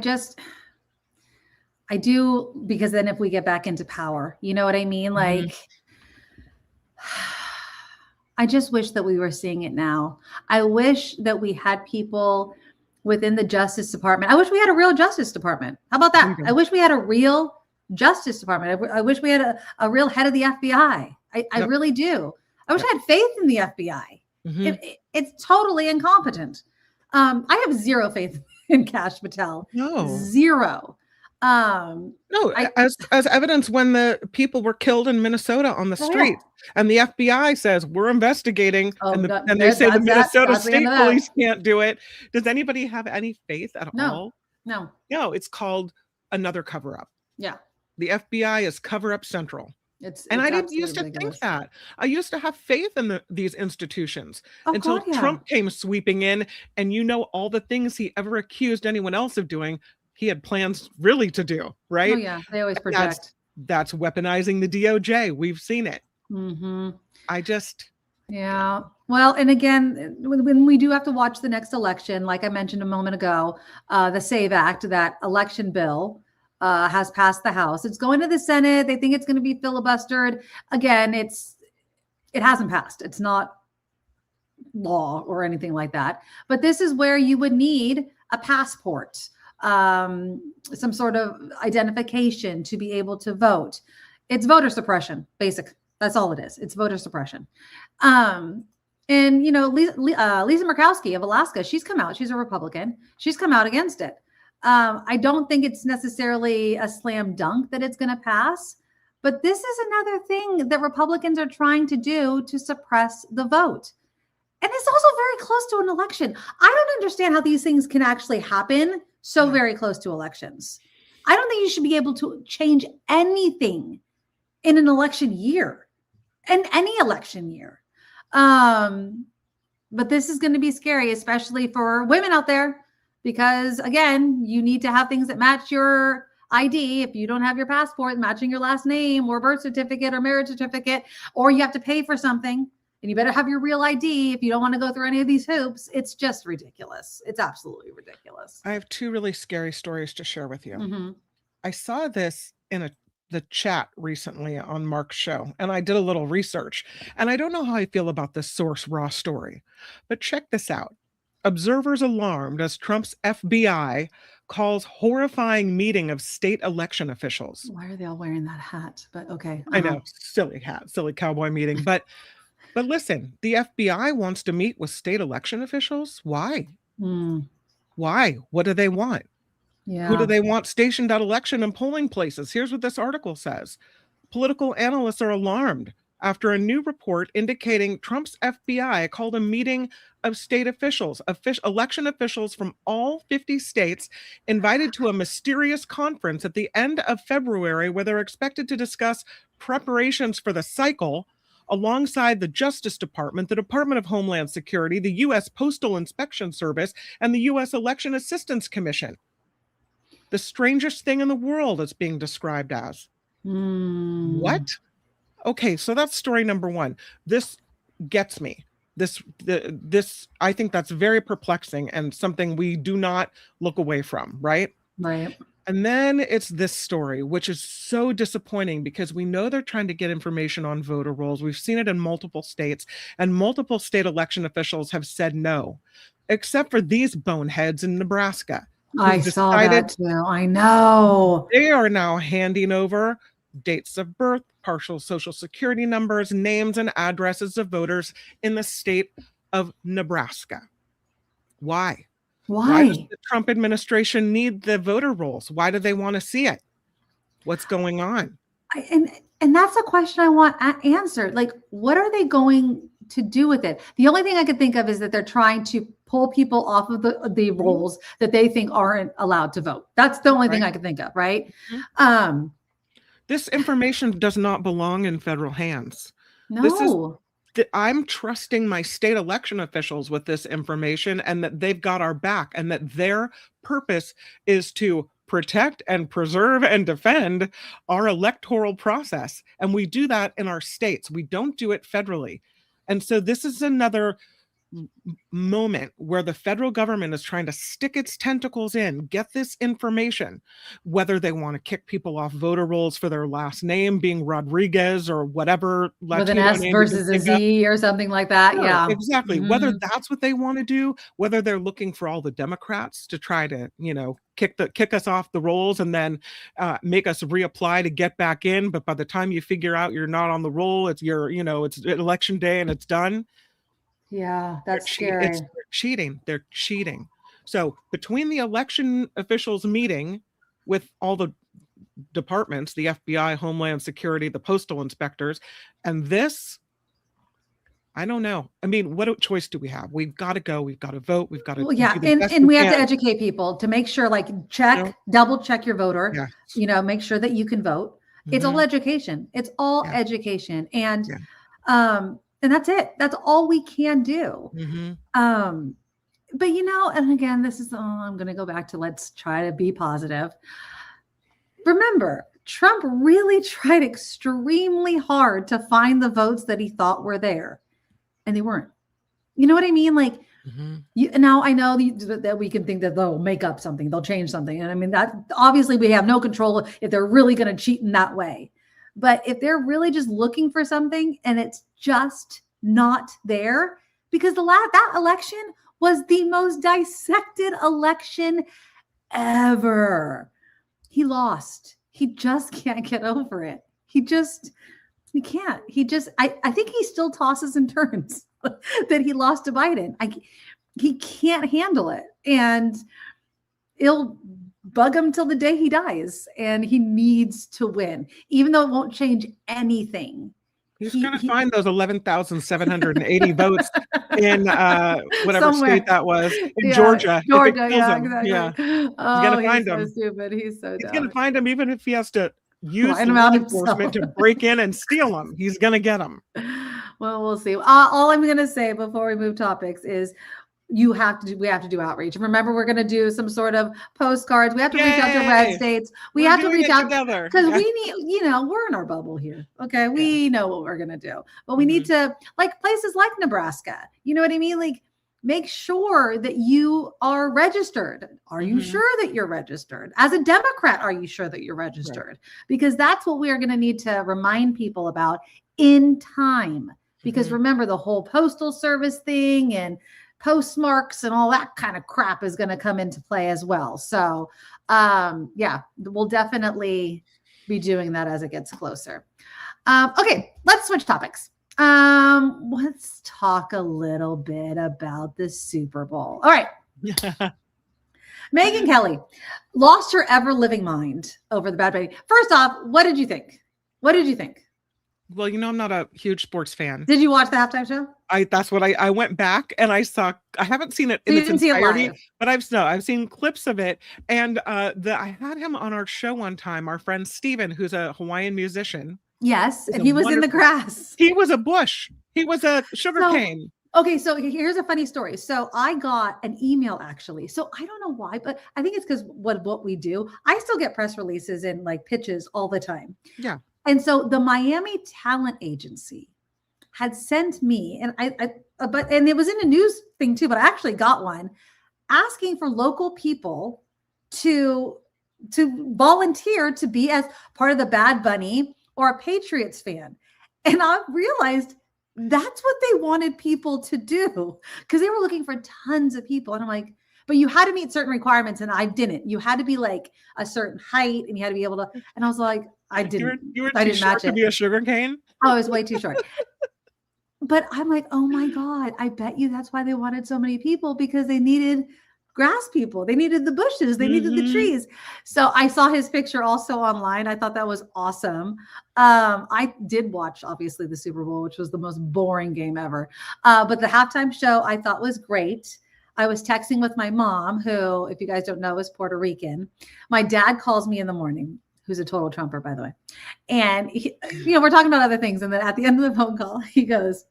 do, because then if we get back into power, you know what I mean? Like, I just wish that we were seeing it now. I wish that we had people within the Justice Department. I wish we had a real Justice Department. How about that? I wish we had a real Justice Department. I wish we had a real head of the FBI. I really do. I wish I had faith in the FBI. It's totally incompetent. I have zero faith in Kash Patel. No. Zero. As evidence when the people were killed in Minnesota on the street, and the FBI says we're investigating, and they say the Minnesota State Police can't do it. Does anybody have any faith at all? No. It's called another cover-up. Yeah. The FBI is cover-up central. And I didn't used to think that. I used to have faith in these institutions until Trump came sweeping in, and all the things he ever accused anyone else of doing, he had plans really to do, right? Oh yeah, they always project. That's weaponizing the DOJ. We've seen it. Yeah. Well, and again, when we do have to watch the next election, like I mentioned a moment ago, the SAVE Act, that election bill, has passed the House. It's going to the Senate. They think it's going to be filibustered. Again, it hasn't passed. It's not law or anything like that. But this is where you would need a passport, some sort of identification to be able to vote. It's voter suppression, basic. That's all it is. It's voter suppression. And, Lisa Murkowski of Alaska, she's come out. She's a Republican. She's come out against it. I don't think it's necessarily a slam dunk that it's going to pass, but this is another thing that Republicans are trying to do to suppress the vote. And it's also very close to an election. I don't understand how these things can actually happen so very close to elections. I don't think you should be able to change anything in an election year, in any election year. But this is going to be scary, especially for women out there. Because again, you need to have things that match your ID. If you don't have your passport matching your last name or birth certificate or marriage certificate, or you have to pay for something, and you better have your real ID if you don't want to go through any of these hoops. It's just ridiculous. It's absolutely ridiculous. I have two really scary stories to share with you. I saw this in the chat recently on Mark's show, and I did a little research, and I don't know how I feel about this source raw story, but check this out. Observers alarmed as Trump's FBI calls horrifying meeting of state election officials. Why are they all wearing that hat? But okay. I know, silly hat, silly cowboy meeting. But listen, the FBI wants to meet with state election officials. Why? Why? What do they want? Yeah. Who do they want stationed at election and polling places? Here's what this article says. Political analysts are alarmed after a new report indicating Trump's FBI called a meeting of state officials, election officials from all 50 states, invited to a mysterious conference at the end of February where they're expected to discuss preparations for the cycle alongside the Justice Department, the Department of Homeland Security, the U.S. Postal Inspection Service, and the U.S. Election Assistance Commission. The strangest thing in the world it's being described as. What? Okay, so that's story number one. This gets me. This I think that's very perplexing and something we do not look away from, right? Right. And then it's this story, which is so disappointing because we know they're trying to get information on voter rolls. We've seen it in multiple states, and multiple state election officials have said no, except for these boneheads in Nebraska. I saw that too. I know. They are now handing over dates of birth, partial social security numbers, names and addresses of voters in the state of Nebraska. Why? Why does the Trump administration need the voter rolls? Why do they want to see it? What's going on? And that's a question I want answered. Like, what are they going to do with it? The only thing I could think of is that they're trying to pull people off of the rolls that they think aren't allowed to vote. That's the only thing I could think of, right? This information does not belong in federal hands. No. I'm trusting my state election officials with this information, and that they've got our back, and that their purpose is to protect and preserve and defend our electoral process. And we do that in our states. We don't do it federally. And so this is another moment where the federal government is trying to stick its tentacles in, get this information, whether they want to kick people off voter rolls for their last name being Rodriguez or whatever, with an S versus a Z or something like that. Sure, yeah, exactly. Whether that's what they want to do, whether they're looking for all the Democrats to try to, kick us off the rolls and then make us reapply to get back in. But by the time you figure out you're not on the roll, it's it's election day and it's done. Yeah, that's scary. They're cheating. They're cheating. So between the election officials meeting with all the departments, the FBI, Homeland Security, the postal inspectors, and this, I don't know. I mean, what choice do we have? We've got to go. We've got to vote. We've got to. And we have to educate people to make sure, like, double check your voter. Yes. Make sure that you can vote. It's all education. It's all education, and that's it. That's all we can do. But and again, this is I'm going to go back to let's try to be positive. Remember, Trump really tried extremely hard to find the votes that he thought were there, and they weren't. You know what I mean? Like, now I know that we can think that they'll make up something, they'll change something. And I mean, that obviously we have no control if they're really going to cheat in that way. But if they're really just looking for something and it's just not there, because that election was the most dissected election ever. He lost. He just can't get over it. He can't. I think he still tosses and turns that he lost to Biden. He can't handle it. And it'll bug him till the day he dies. And he needs to win, even though it won't change anything. He's going to find those 11,780 votes in whatever state that was, in Georgia. Georgia, exactly. Yeah. He's going to find them. So stupid. He's so dumb. He's going to find them, even if he has to use law enforcement to break in and steal them. He's going to get them. Well, we'll see. All I'm going to say before we move topics is we have to do outreach. Remember, we're going to do some sort of postcards. We have to reach out to red states. We have to reach out together because we need, we're in our bubble here. Okay. We know what we're going to do, but we need to, like, places like Nebraska, you know what I mean? Like, make sure that you are registered. Are you sure that you're registered? As a Democrat, are you sure that you're registered? Right. Because that's what we are going to need to remind people about in time. Because remember, the whole postal service thing and postmarks and all that kind of crap is going to come into play as well. So, we'll definitely be doing that as it gets closer. Okay, let's switch topics. Let's talk a little bit about the Super Bowl. All right. Megyn Kelly lost her ever-living mind over the Bad Bunny. First off, what did you think? Well, I'm not a huge sports fan. Did you watch the halftime show? I went back and I saw. I haven't seen it in its entirety, but I've seen clips of it. And I had him on our show one time. Our friend Steven, who's a Hawaiian musician. Yes, and he was in the grass. He was a bush. He was a sugarcane. Okay, so here's a funny story. So I got an email, actually. So I don't know why, but I think it's because what we do. I still get press releases and like pitches all the time. Yeah. And so the Miami Talent Agency had sent me, and and it was in a news thing too, but I actually got one asking for local people to volunteer to be as part of the Bad Bunny or a Patriots fan. And I realized that's what they wanted people to do, because they were looking for tons of people. And I'm like, but you had to meet certain requirements and I didn't. You had to be like a certain height and you had to be able to, and I was like, I didn't. You were I too didn't short match to it. be a sugar cane? I was way too short. But I'm like, oh my God, I bet you that's why they wanted so many people, because they needed grass people. They needed the bushes. They needed the trees. So I saw his picture also online. I thought that was awesome. I did watch, obviously, the Super Bowl, which was the most boring game ever. But the halftime show I thought was great. I was texting with my mom, who, if you guys don't know, is Puerto Rican. My dad calls me in the morning, who's a total Trumper, by the way. And, we're talking about other things. And then at the end of the phone call, he goes,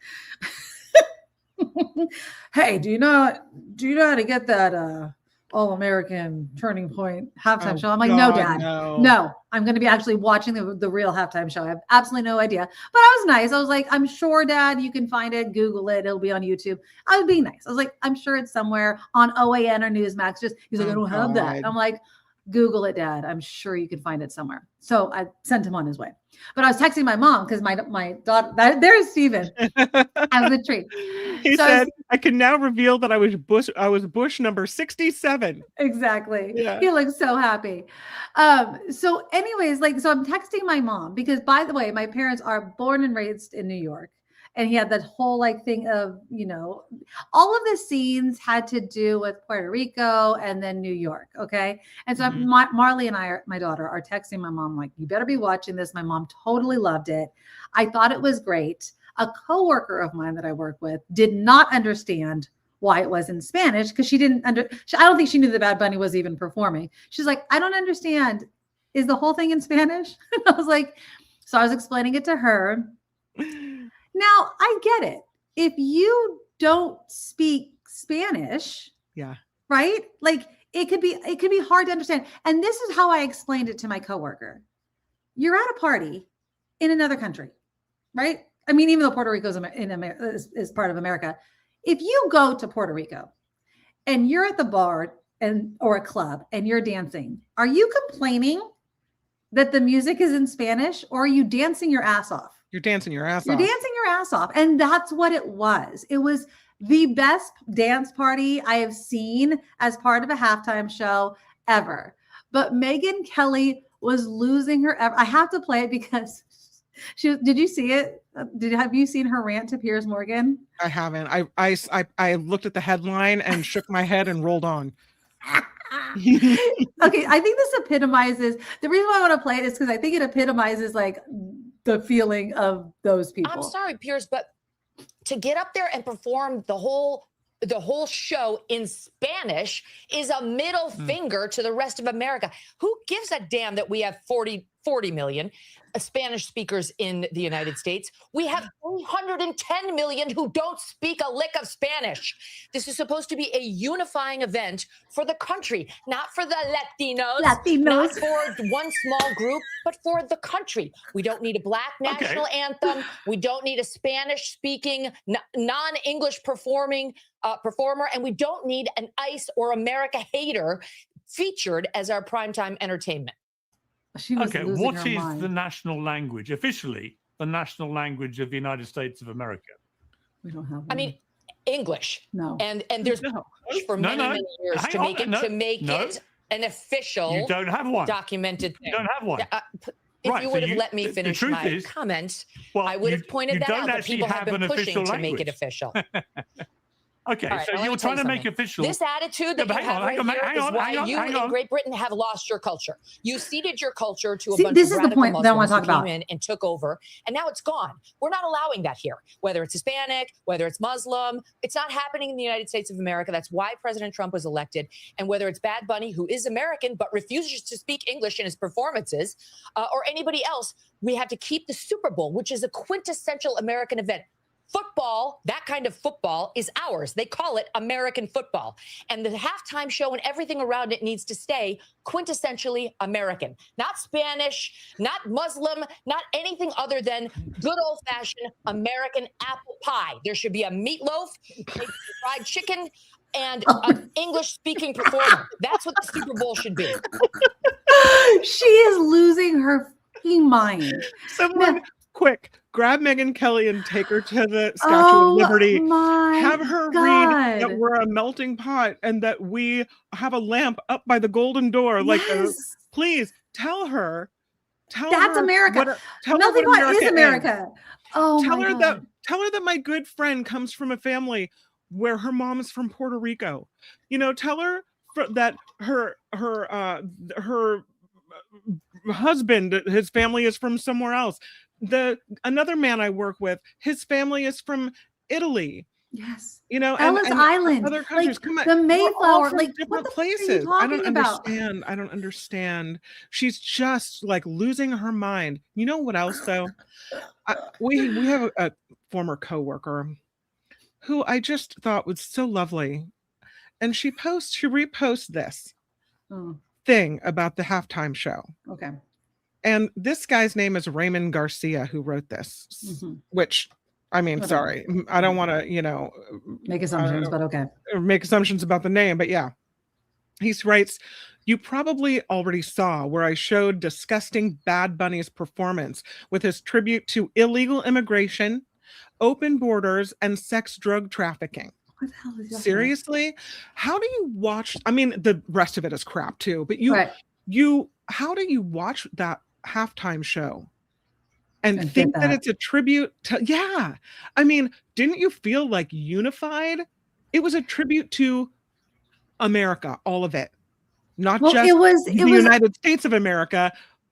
hey, do you know how to get that All-American Turning Point halftime show? I'm like, no, Dad. No, I'm going to be actually watching the real halftime show. I have absolutely no idea. But I was nice. I was like, I'm sure, Dad, you can find it. Google it. It'll be on YouTube. I was being nice. I was like, I'm sure it's somewhere on OAN or Newsmax. He's like, I don't have that. And I'm like, Google it, Dad. I'm sure you can find it somewhere. So I sent him on his way. But I was texting my mom because my daughter, there's Steven. I was a treat. He said, I can now reveal that I was Bush number 67. Exactly. Yeah. He looks so happy. So anyways, so I'm texting my mom because, by the way, my parents are born and raised in New York. And he had that whole thing of, all of the scenes had to do with Puerto Rico and then New York. Okay. And so Marley and my daughter are texting my mom, like, you better be watching this. My mom totally loved it. I thought it was great. A coworker of mine that I work with did not understand why it was in Spanish because she didn't I don't think she knew that Bad Bunny was even performing. She's like, I don't understand. Is the whole thing in Spanish? I was like, so I was explaining it to her. Now, I get it. If you don't speak Spanish, right? It could be hard to understand. And this is how I explained it to my coworker. You're at a party in another country, right? I mean, even though Puerto Rico is part of America, if you go to Puerto Rico and you're at the bar or a club and you're dancing, are you complaining that the music is in Spanish, or are you dancing your ass off? You're dancing your ass off. You're dancing your ass off. And that's what it was. It was the best dance party I have seen as part of a halftime show ever. But Megyn Kelly was losing her. I have to play it because did you see it? Have you seen her rant to Piers Morgan? I haven't. I looked at the headline and shook my head and rolled on. Okay. I think this epitomizes, the reason why I want to play it is because I think it epitomizes the feeling of those people. I'm sorry, Piers, but to get up there and perform the whole show in Spanish is a middle finger to the rest of America. Who gives a damn that we have 40 million Spanish speakers in the United States? We have 310 million who don't speak a lick of Spanish. This is supposed to be a unifying event for the country, not for the Latinos. Not for one small group, but for the country. We don't need a Black national anthem. We don't need a Spanish-speaking, non-English performer, and we don't need an ICE or America hater featured as our primetime entertainment. Okay, what is the national language, officially, the national language of the United States of America? We don't have one. I mean, English. No. And there's for many years to make it an official. You don't have one. Documented thing. You don't have one. If you would have let me finish my comments, I would have pointed that out. But people have been pushing to make it official. Okay, right, so you're trying to make official. This attitude that you have right here is why you in Great Britain have lost your culture. You ceded your culture to a bunch of radical Muslims who came in and took over, and now it's gone. We're not allowing that here. Whether it's Hispanic, whether it's Muslim, it's not happening in the United States of America. That's why President Trump was elected. And whether it's Bad Bunny, who is American but refuses to speak English in his performances, or anybody else, we have to keep the Super Bowl, which is a quintessential American event. Football, that kind of football, is ours. They call it American football. And the halftime show and everything around it needs to stay quintessentially American. Not Spanish, not Muslim, not anything other than good old-fashioned American apple pie. There should be a meatloaf, fried chicken, and an English-speaking performer. That's what the Super Bowl should be. She is losing her mind. Someone, quick, grab Megyn Kelly and take her to the Statue of Liberty. Have her read that we're a melting pot and that we have a lamp up by the golden door. Like, please tell her. That's America. Melting pot is America. Oh, tell her that my good friend comes from a family where her mom is from Puerto Rico. You know, tell her that her husband, his family is from somewhere else. Another man I work with, his family is from Italy. Yes. You know, Ellis Island, other countries. Like the Mayflower, like different places. I don't understand. I don't understand. She's just like losing her mind. You know what else though? We have a former coworker who I just thought was so lovely, and she reposts this thing about the halftime show. Okay. And this guy's name is Raymond Garcia, who wrote this, which, I mean, sorry, I don't want to, make assumptions, but okay. Make assumptions about the name, but yeah. He writes, you probably already saw where I showed disgusting Bad Bunny's performance with his tribute to illegal immigration, open borders, and sex drug trafficking. What the hell is that? Seriously? How do you watch? I mean, the rest of it is crap too, but how do you watch that halftime show and think that it's a tribute to, I mean, didn't you feel like unified? It was a tribute to America, all of it. Not just the United States of America,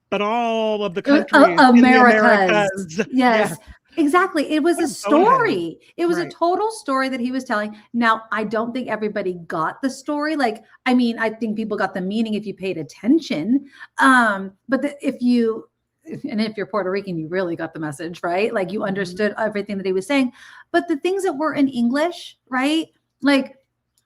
but all of the countries. Americas. Yes. Exactly. It was a story. It was a total story that he was telling. Now, I don't think everybody got the story. Like, I mean, I think people got the meaning if you paid attention. But if you're Puerto Rican, you really got the message, right? Like you understood everything that he was saying. But the things that were in English, right? Like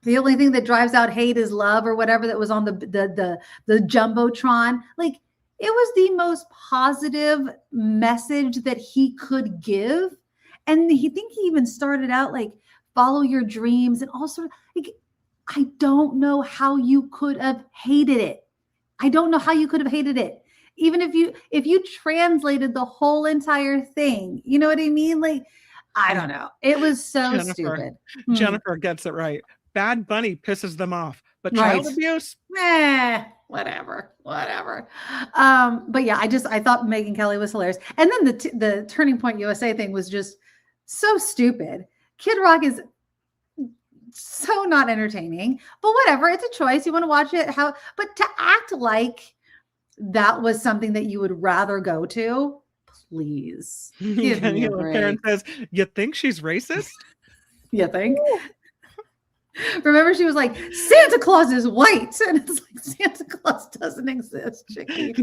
the only thing that drives out hate is love, or whatever that was on the Jumbotron. Like, it was the most positive message that he could give. And he even started out like, follow your dreams and also like, I don't know how you could have hated it. I don't know how you could have hated it. Even if you translated the whole entire thing, you know what I mean? Like, I don't know. It was so stupid. Jennifer gets it right. Bad Bunny pisses them off, but child abuse? Whatever. But yeah, I thought Megyn Kelly was hilarious. And then the Turning Point USA thing was just so stupid. Kid Rock is so not entertaining, but whatever. It's a choice. You want to watch it. But to act like that was something that you would rather go to, please. Give me a break. Karen says, you think she's racist? You think? Remember, she was like, Santa Claus is white. And it's like, Santa Claus doesn't exist, Chickie.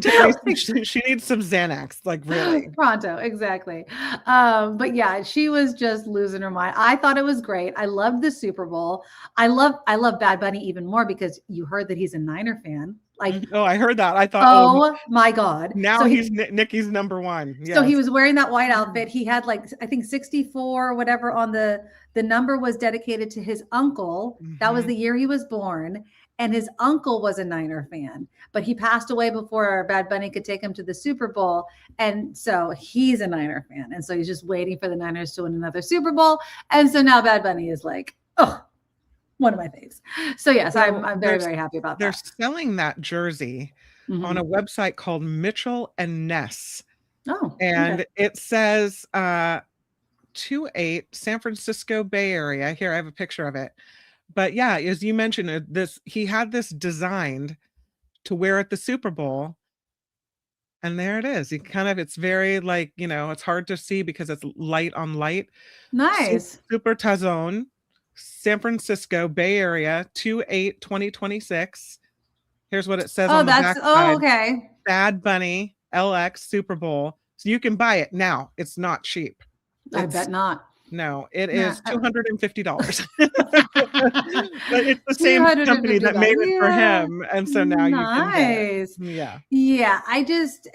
She needs some Xanax, like really. Pronto, exactly. But yeah, she was just losing her mind. I thought it was great. I loved the Super Bowl. I love Bad Bunny even more because you heard that he's a Niner fan. Like, I heard that. I thought, oh my God. Now so he's Nikki's number one. Yes. So he was wearing that white outfit. He had like, I think 64 or whatever on the number was dedicated to his uncle. That was the year he was born. And his uncle was a Niner fan, but he passed away before Bad Bunny could take him to the Super Bowl. And so he's a Niner fan. And so he's just waiting for the Niners to win another Super Bowl. And so now Bad Bunny is like, oh, one of my faves. So yes, I'm very, very happy about that. They're selling that jersey on a website called Mitchell and Ness. Oh, and it says 28 San Francisco Bay Area. Here, I have a picture of it. But yeah, as you mentioned, he had this designed to wear at the Super Bowl. And there it is. It's very like, it's hard to see because it's light on light. Nice. Super Tazón. San Francisco Bay Area 28-2026. Here's what it says on the back side. Okay. Bad Bunny LX Super Bowl. So you can buy it now. It's not cheap. I bet not. No, it is $250. But it's the same company that made it for him. And so now you can get it. Yeah. Yeah.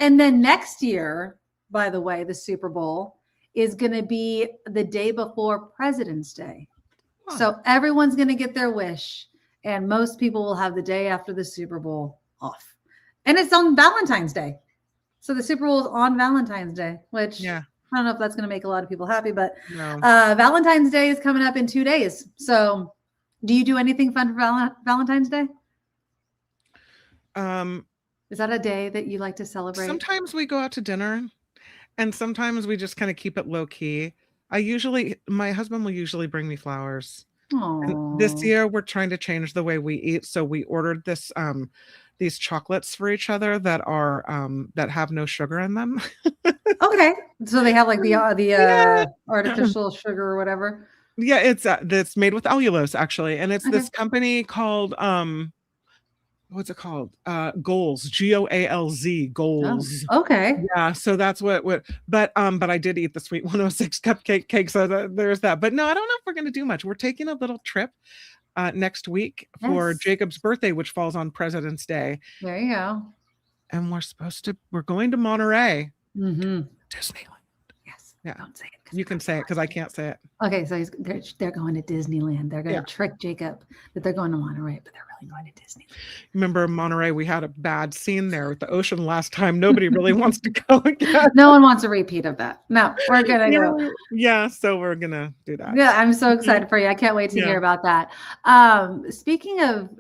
And then next year, by the way, the Super Bowl is going to be the day before President's Day. So everyone's going to get their wish, and most people will have the day after the Super Bowl off. And it's on Valentine's Day. So the Super Bowl is on Valentine's Day, which I don't know if that's going to make a lot of people happy, but No. Valentine's Day is coming up in 2 days. So do you do anything fun for Valentine's Day? Is that a day that you like to celebrate? Sometimes we go out to dinner, and sometimes we just kind of keep it low key. My husband will usually bring me flowers. And this year we're trying to change the way we eat. So we ordered these chocolates for each other that are that have no sugar in them. Okay. So they have like the artificial sugar or whatever. Yeah, it's made with allulose actually. And it's this company called what's it called? Goals, Goalz, Goals. Oh, okay. Yeah, so that's what but I did eat the Sweet 106 cake, so there's that. But no, I don't know if we're going to do much. We're taking a little trip next week for Jacob's birthday, which falls on President's Day. There you go. And we're going to Monterey. Mm-hmm. Disneyland. Yes. Yeah. Don't say it. You can say it because I can't say it. Okay, so they're going to Disneyland. They're going to trick Jacob that they're going to Monterey, but they're really going to Disney. Remember Monterey? We had a bad scene there with the ocean last time. Nobody really wants to go again. No one wants a repeat of that. No, we're gonna go. Yeah, so we're gonna do that. Yeah, I'm so excited for you. I can't wait to hear about that. Speaking of,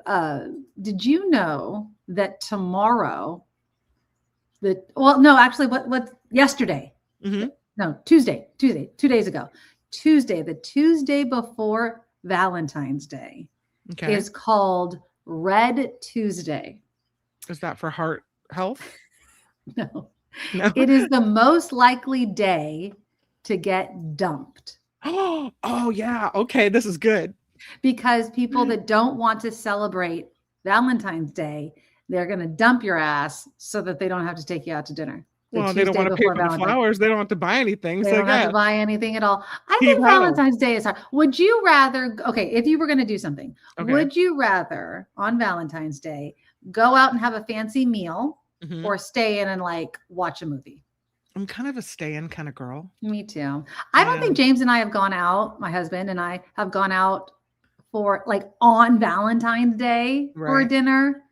did you know that tomorrow? What yesterday? Mm-hmm. No, Tuesday, 2 days ago. The Tuesday before Valentine's Day is called Red Tuesday. Is that for heart health? No. It is the most likely day to get dumped. Oh yeah. Okay, this is good. Because people that don't want to celebrate Valentine's Day, they're going to dump your ass so that they don't have to take you out to dinner. Well, they don't want to pay for the flowers. They don't have to buy anything. They don't have to buy anything at all. I think Valentine's Day is hard. Would you rather, if you were going to do something, would you rather on Valentine's Day go out and have a fancy meal or stay in and like watch a movie? I'm kind of a stay-in kind of girl. Me too. I don't think James and I have gone out, my husband and I have gone out for like on Valentine's Day for dinner.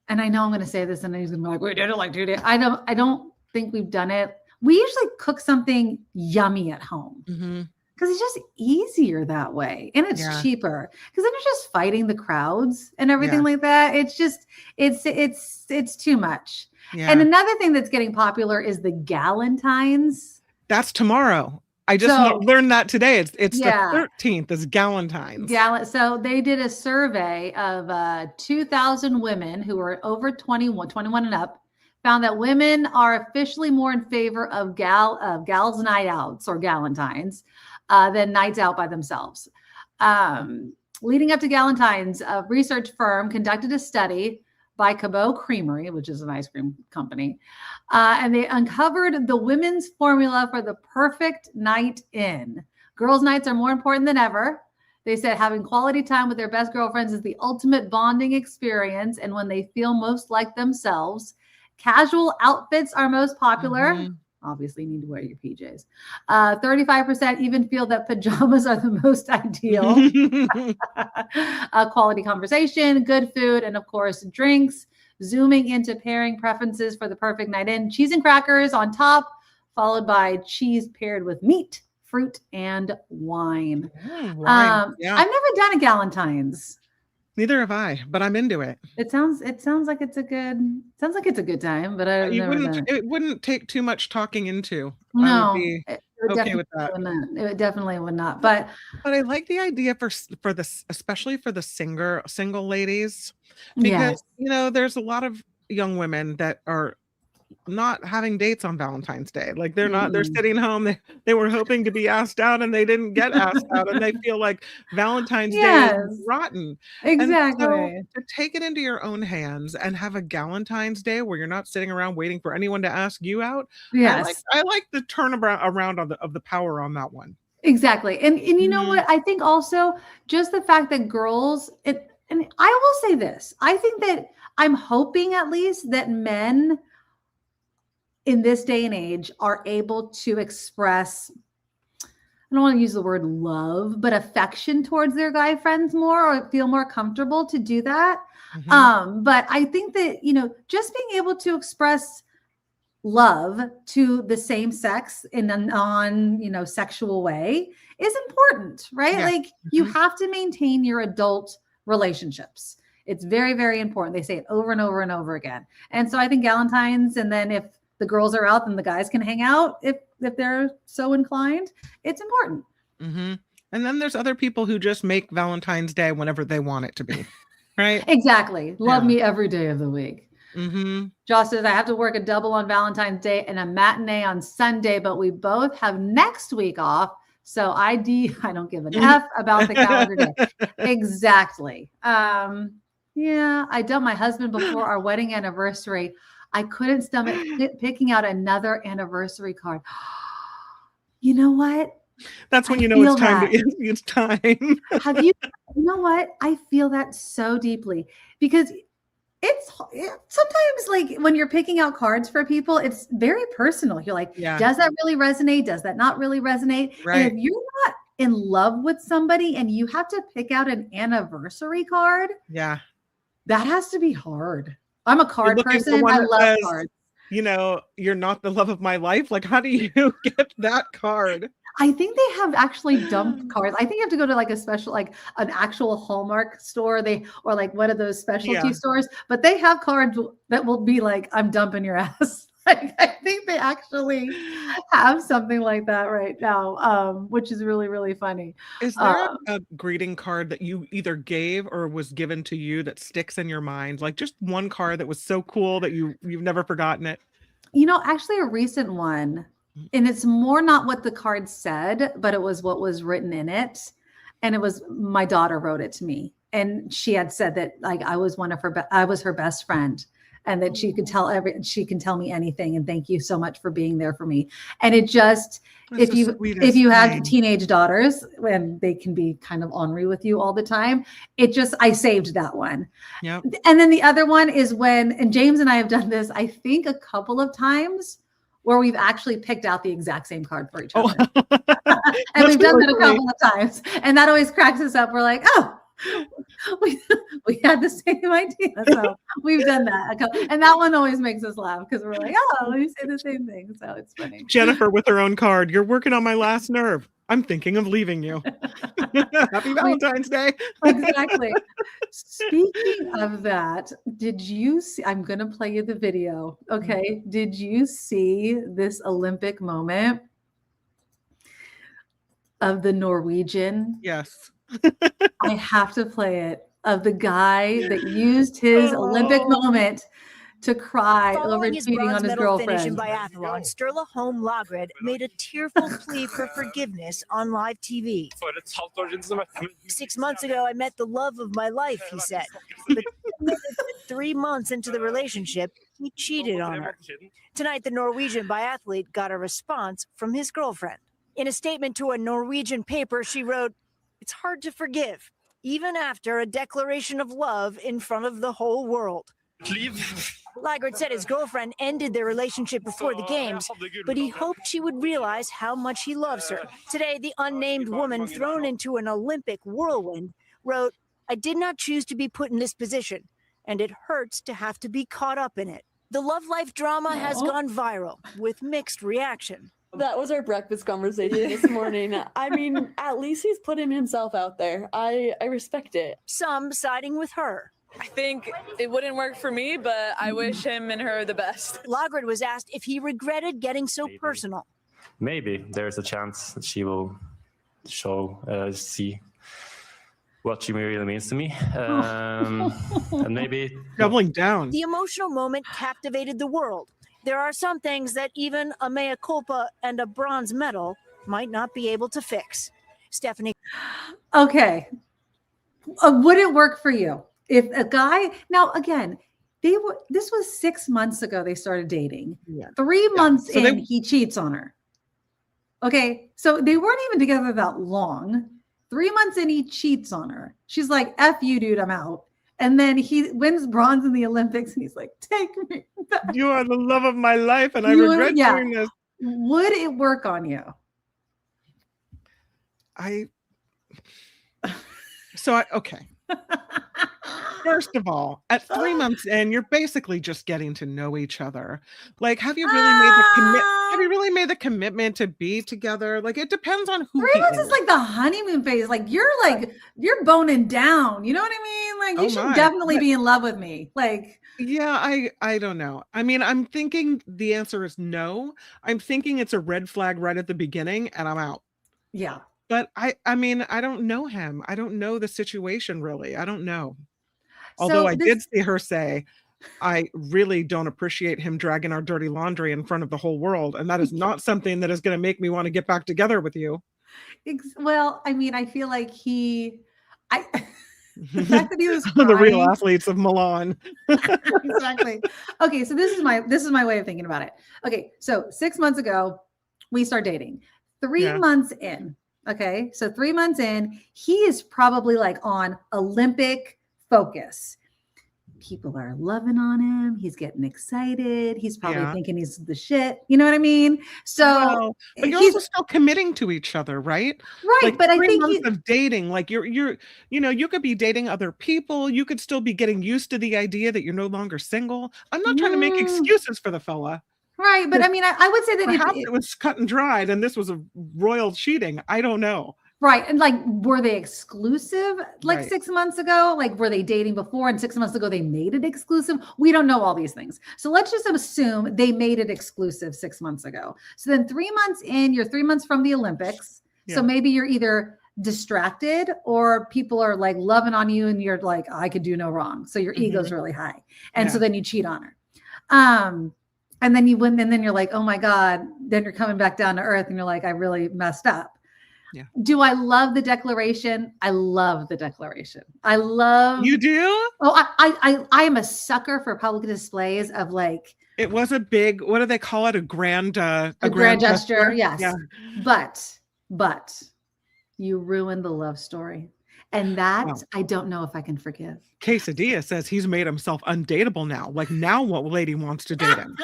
And I know I'm going to say this and he's going to be like, we did it like 2 days. I don't think we've done it. We usually cook something yummy at home because it's just easier that way. And it's cheaper because then you're just fighting the crowds and everything like that. It's just, it's too much. Yeah. And another thing that's getting popular is the Galentines. That's tomorrow. I just learned that today. It's the 13th is Galentine's. So they did a survey of 2,000 women who were over 21 and up, found that women are officially more in favor of gals night outs or Galentines than nights out by themselves. Leading up to Galentine's, a research firm conducted a study by Cabot Creamery, which is an ice cream company. And they uncovered the women's formula for the perfect night in. Girls' nights are more important than ever. They said having quality time with their best girlfriends is the ultimate bonding experience. And when they feel most like themselves, casual outfits are most popular. Obviously, you need to wear your PJs. 35% even feel that pajamas are the most ideal. Quality conversation, good food, and of course, drinks. Zooming into pairing preferences for the perfect night in. Cheese and crackers on top, followed by cheese paired with meat, fruit, and wine. I've never done a Galentine's. Neither have I, but I'm into it. It sounds like it's a good time, but it wouldn't take too much talking into. No, it would okay with that. It definitely would not. But I like the idea for this, especially for the single ladies, because there's a lot of young women that are not having dates on Valentine's Day. Like they're sitting home. They were hoping to be asked out and they didn't get asked out and they feel like Valentine's Day is rotten. Exactly. And so to take it into your own hands and have a Galentine's Day where you're not sitting around waiting for anyone to ask you out. Yes. I like the turn around of the power on that one. Exactly. And you know what? I think also just the fact that girls, and I will say this, I think that I'm hoping at least that men in this day and age are able to express, I don't want to use the word love, but affection towards their guy friends more, or feel more comfortable to do that. But I think that, just being able to express love to the same sex in a non, sexual way is important, right? Yeah. Like you have to maintain your adult relationships. It's very, very important. They say it over and over and over again. And so I think Galentine's, and then if the girls are out, then the guys can hang out if they're so inclined. It's important. Mm-hmm. And then there's other people who just make Valentine's Day whenever they want it to be, right? Exactly. Love me every day of the week. Mm-hmm. Josh says, I have to work a double on Valentine's Day and a matinee on Sunday, but we both have next week off. So I don't give an F about the calendar day. Exactly. Yeah, I dumped my husband before our wedding anniversary. I couldn't stomach picking out another anniversary card. You know what? That's when you know it's time. It's time. Have you know what? I feel that so deeply because it's sometimes like when you're picking out cards for people, it's very personal. You're like, does that really resonate? Does that not really resonate? Right. And if you're not in love with somebody and you have to pick out an anniversary card, that has to be hard. I'm a card person. I love cards. You're not the love of my life. Like, how do you get that card? I think they have actually dumped cards. I think you have to go to like a special, like an actual Hallmark store, or like one of those specialty stores, but they have cards that will be like, I'm dumping your ass. Like, I think they actually have something like that right now, which is really, really funny. Is there a greeting card that you either gave or was given to you that sticks in your mind? Like just one card that was so cool that you've never forgotten it? Actually a recent one. And it's more not what the card said, but it was what was written in it. And it was my daughter wrote it to me. And she had said that like I was I was her best friend, and that she can tell me anything. And thank you so much for being there for me. And it just, if you have teenage daughters and they can be kind of ornery with you all the time, I saved that one. Yep. And then the other one is and James and I have done this, I think a couple of times, where we've actually picked out the exact same card for each other. And we've done that a couple of times. And that always cracks us up. We're like, oh, we had the same idea. So we've done that. And that one always makes us laugh because we're like, oh, we say the same thing. So it's funny. Jennifer with her own card. You're working on my last nerve. I'm thinking of leaving you. Happy Valentine's Day. Exactly. Speaking of that, did you see? I'm going to play you the video. Okay. Did you see this Olympic moment of the Norwegian? Yes. I have to play it, of the guy that used his Olympic moment to cry over cheating on his girlfriend. Finish in biathlon, Sturla Holm Lagerud made a tearful plea for forgiveness on live TV. 6 months ago, I met the love of my life, he said. But 3 months into the relationship, he cheated on her. Tonight, the Norwegian biathlete got a response from his girlfriend. In a statement to a Norwegian paper, she wrote, "It's hard to forgive, even after a declaration of love in front of the whole world." Lagerud said his girlfriend ended their relationship before the games, but he hoped she would realize how much he loves her. Today, the unnamed woman thrown into an Olympic whirlwind wrote, "I did not choose to be put in this position, and it hurts to have to be caught up in it." The love life drama has gone viral with mixed reaction. That was our breakfast conversation this morning. I mean, at least he's putting himself out there. I respect it. Some siding with her. I think it wouldn't work for me, but I wish him and her the best. Lagerud was asked if he regretted getting so personal. Maybe there's a chance that she will see what she really means to me. And maybe doubling down. The emotional moment captivated the world. There are some things that even a mea culpa and a bronze medal might not be able to fix. Stephanie. Okay. Would it work for you? If a guy, now again, this was 6 months ago they started dating. 3 months in, he cheats on her. Okay. So they weren't even together that long. 3 months in, he cheats on her. She's like, F you, dude, I'm out. And then he wins bronze in the Olympics, and he's like, "Take me back. You are the love of my life, and I regret doing this." Would it work on you? Okay. First of all, at 3 months in, you're basically just getting to know each other. Like, have you really made the commitment to be together? Like, it depends on who. 3 months is like the honeymoon phase. Like, you're boning down. You know what I mean? Like, you should definitely be in love with me. Like, yeah, I don't know. I mean, I'm thinking the answer is no. I'm thinking it's a red flag right at the beginning, and I'm out. Yeah. But I mean, I don't know him. I don't know the situation really. I don't know. Although I did see her say, I really don't appreciate him dragging our dirty laundry in front of the whole world. And that is not something that is going to make me want to get back together with you. Well, I mean, I feel like the fact that he was the real athletes of Milan. Exactly. Okay, so this is my way of thinking about it. Okay, so 6 months ago, we start dating. 3 months in. Okay, so 3 months in, he is probably like on Olympic focus. People are loving on him. He's getting excited. He's probably thinking he's the shit. You know what I mean? So, but you're also still committing to each other, right? Right. Like but 3 months of dating, like you're, you could be dating other people. You could still be getting used to the idea that you're no longer single. I'm not trying to make excuses for the fella. Right. But I mean, I would say that perhaps it was cut and dried and this was a royal cheating. I don't know. Right. And like, were they exclusive like 6 months ago? Like, were they dating before and 6 months ago they made it exclusive? We don't know all these things. So let's just assume they made it exclusive 6 months ago. So then 3 months in, you're 3 months from the Olympics. So maybe you're either distracted or people are like loving on you and you're like, I could do no wrong. So your ego's really high. And so then you cheat on her. And then you win, and then you're like, oh my God, then you're coming back down to earth and you're like, I really messed up. Yeah. Do I love the declaration? I love the declaration. You do? Oh, I am a sucker for public displays of like. It was a big, what do they call it? A grand gesture. Yes. Yeah. But you ruined the love story. And that I don't know if I can forgive. Quesadilla says he's made himself undateable now. Like now what lady wants to date him?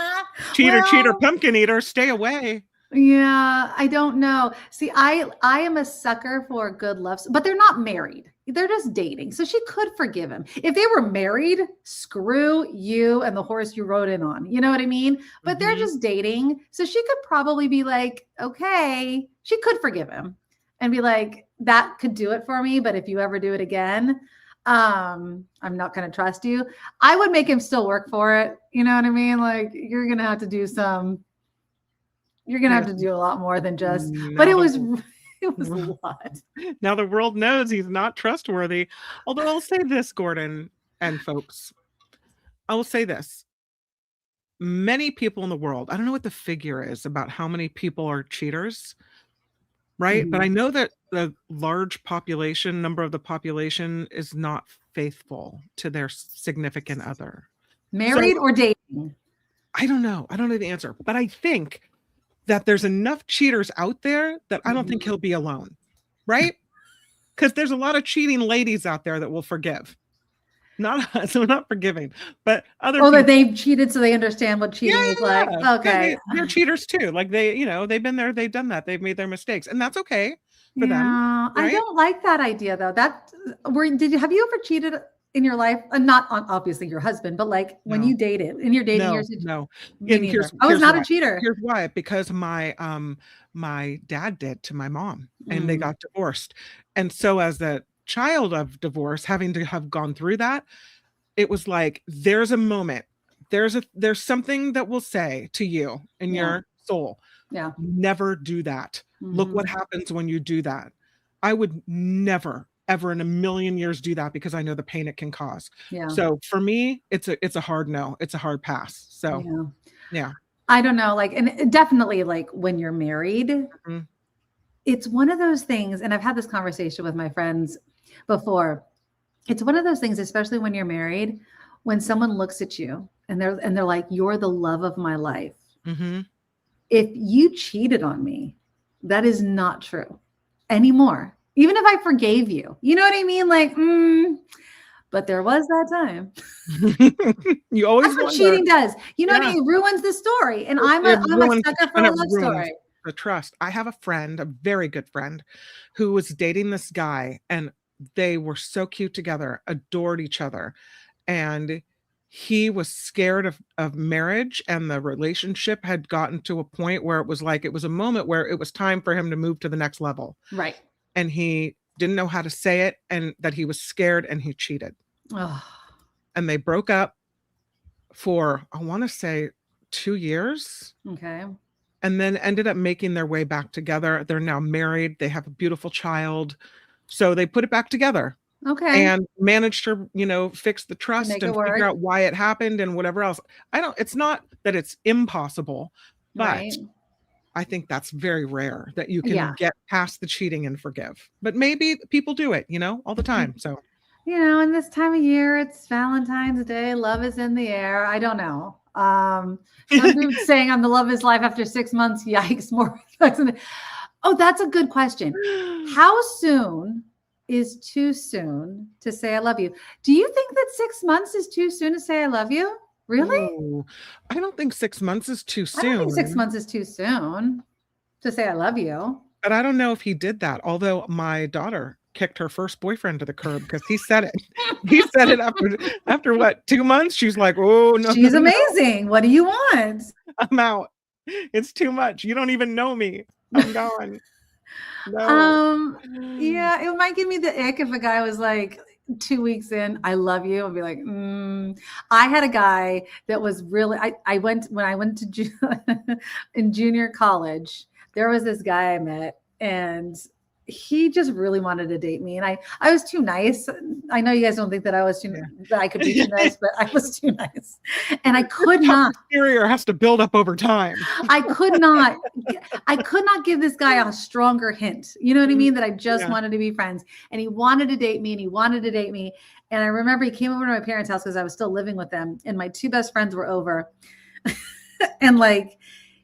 Cheater, pumpkin eater, stay away. Yeah, I don't know. See, I am a sucker for good love, but they're not married. They're just dating. So she could forgive him. If they were married, screw you and the horse you rode in on. You know what I mean? But they're just dating. So she could probably be like, okay, she could forgive him and be like, that could do it for me. But if you ever do it again, I'm not going to trust you. I would make him still work for it. You know what I mean? Like you're going to have to do a lot more than just, but it was a lot. Now the world knows he's not trustworthy. Although I'll say this, Gordon and folks, I will say this. Many people in the world, I don't know what the figure is about how many people are cheaters, right? But I know that the large number of the population is not faithful to their significant other. Married or dating? I don't know. I don't know the answer, but I think that there's enough cheaters out there that I don't think he'll be alone, right? Because there's a lot of cheating ladies out there that will forgive. Not forgiving, but other people. That they've cheated so they understand what cheating is like. Okay. They're cheaters too. Like they've been there, they've done that, they've made their mistakes, and that's okay for them. Right? I don't like that idea though. Have you ever cheated in your life? Not on obviously your husband, but like when you dated in your dating years. No. I was not a cheater. Here's why. Because my dad did to my mom, and they got divorced. And so as the child of divorce, having to have gone through that, it was like there's a moment, there's something that will say to you in your soul, never do that. Look what happens when you do that. I would never ever in a million years do that because I know the pain it can cause. So for me, it's a hard no. It's a hard pass. So yeah. I don't know. Like, and definitely like when you're married, it's one of those things. And I've had this conversation with my friends before. It's one of those things, especially when you're married, when someone looks at you and they're like, you're the love of my life. If you cheated on me, that is not true anymore. Even if I forgave you, you know what I mean? Like, but there was that time. You always That's what cheating does. You know what I mean? It ruins the story. And I'm a sucker for a love story. The trust. I have a friend, a very good friend, who was dating this guy, and they were so cute together, adored each other. And he was scared of marriage, and the relationship had gotten to a point where it was like, it was a moment where it was time for him to move to the next level. Right. And he didn't know how to say it, and that he was scared, and he cheated. Oh. And they broke up for, I want to say 2 years. Okay. And then ended up making their way back together. They're now married. They have a beautiful child. So they put it back together. Okay. And managed to, fix the trust and figure out why it happened and whatever else. It's not that it's impossible, but Right. I think that's very rare that you can get past the cheating and forgive. But maybe people do it, all the time. So, in this time of year, it's Valentine's Day. Love is in the air. I don't know. Some groups saying on the love is life after 6 months. Yikes, more. Oh, that's a good question. How soon is too soon to say I love you? Do you think that 6 months is too soon to say I love you? Really? Oh, I don't think 6 months is too soon. I don't think 6 months is too soon to say I love you. But I don't know if he did that. Although my daughter kicked her first boyfriend to the curb because he said it. He said it after what, 2 months? She's like, oh no. She's amazing. What do you want? I'm out. It's too much. You don't even know me. I'm gone. No. Yeah, it might give me the ick if a guy was like 2 weeks in, I love you. I'll be like, I had a guy that was really, when I went to in junior college, there was this guy I met, and he just really wanted to date me. And I was too nice. I know you guys don't think that I was that I could be too nice, but I was too nice. And I could not. Exterior has to build up over time. I could not give this guy a stronger hint. You know what I mean? That I just wanted to be friends. And he wanted to date me, and I remember he came over to my parents' house because I was still living with them. And my two best friends were over. And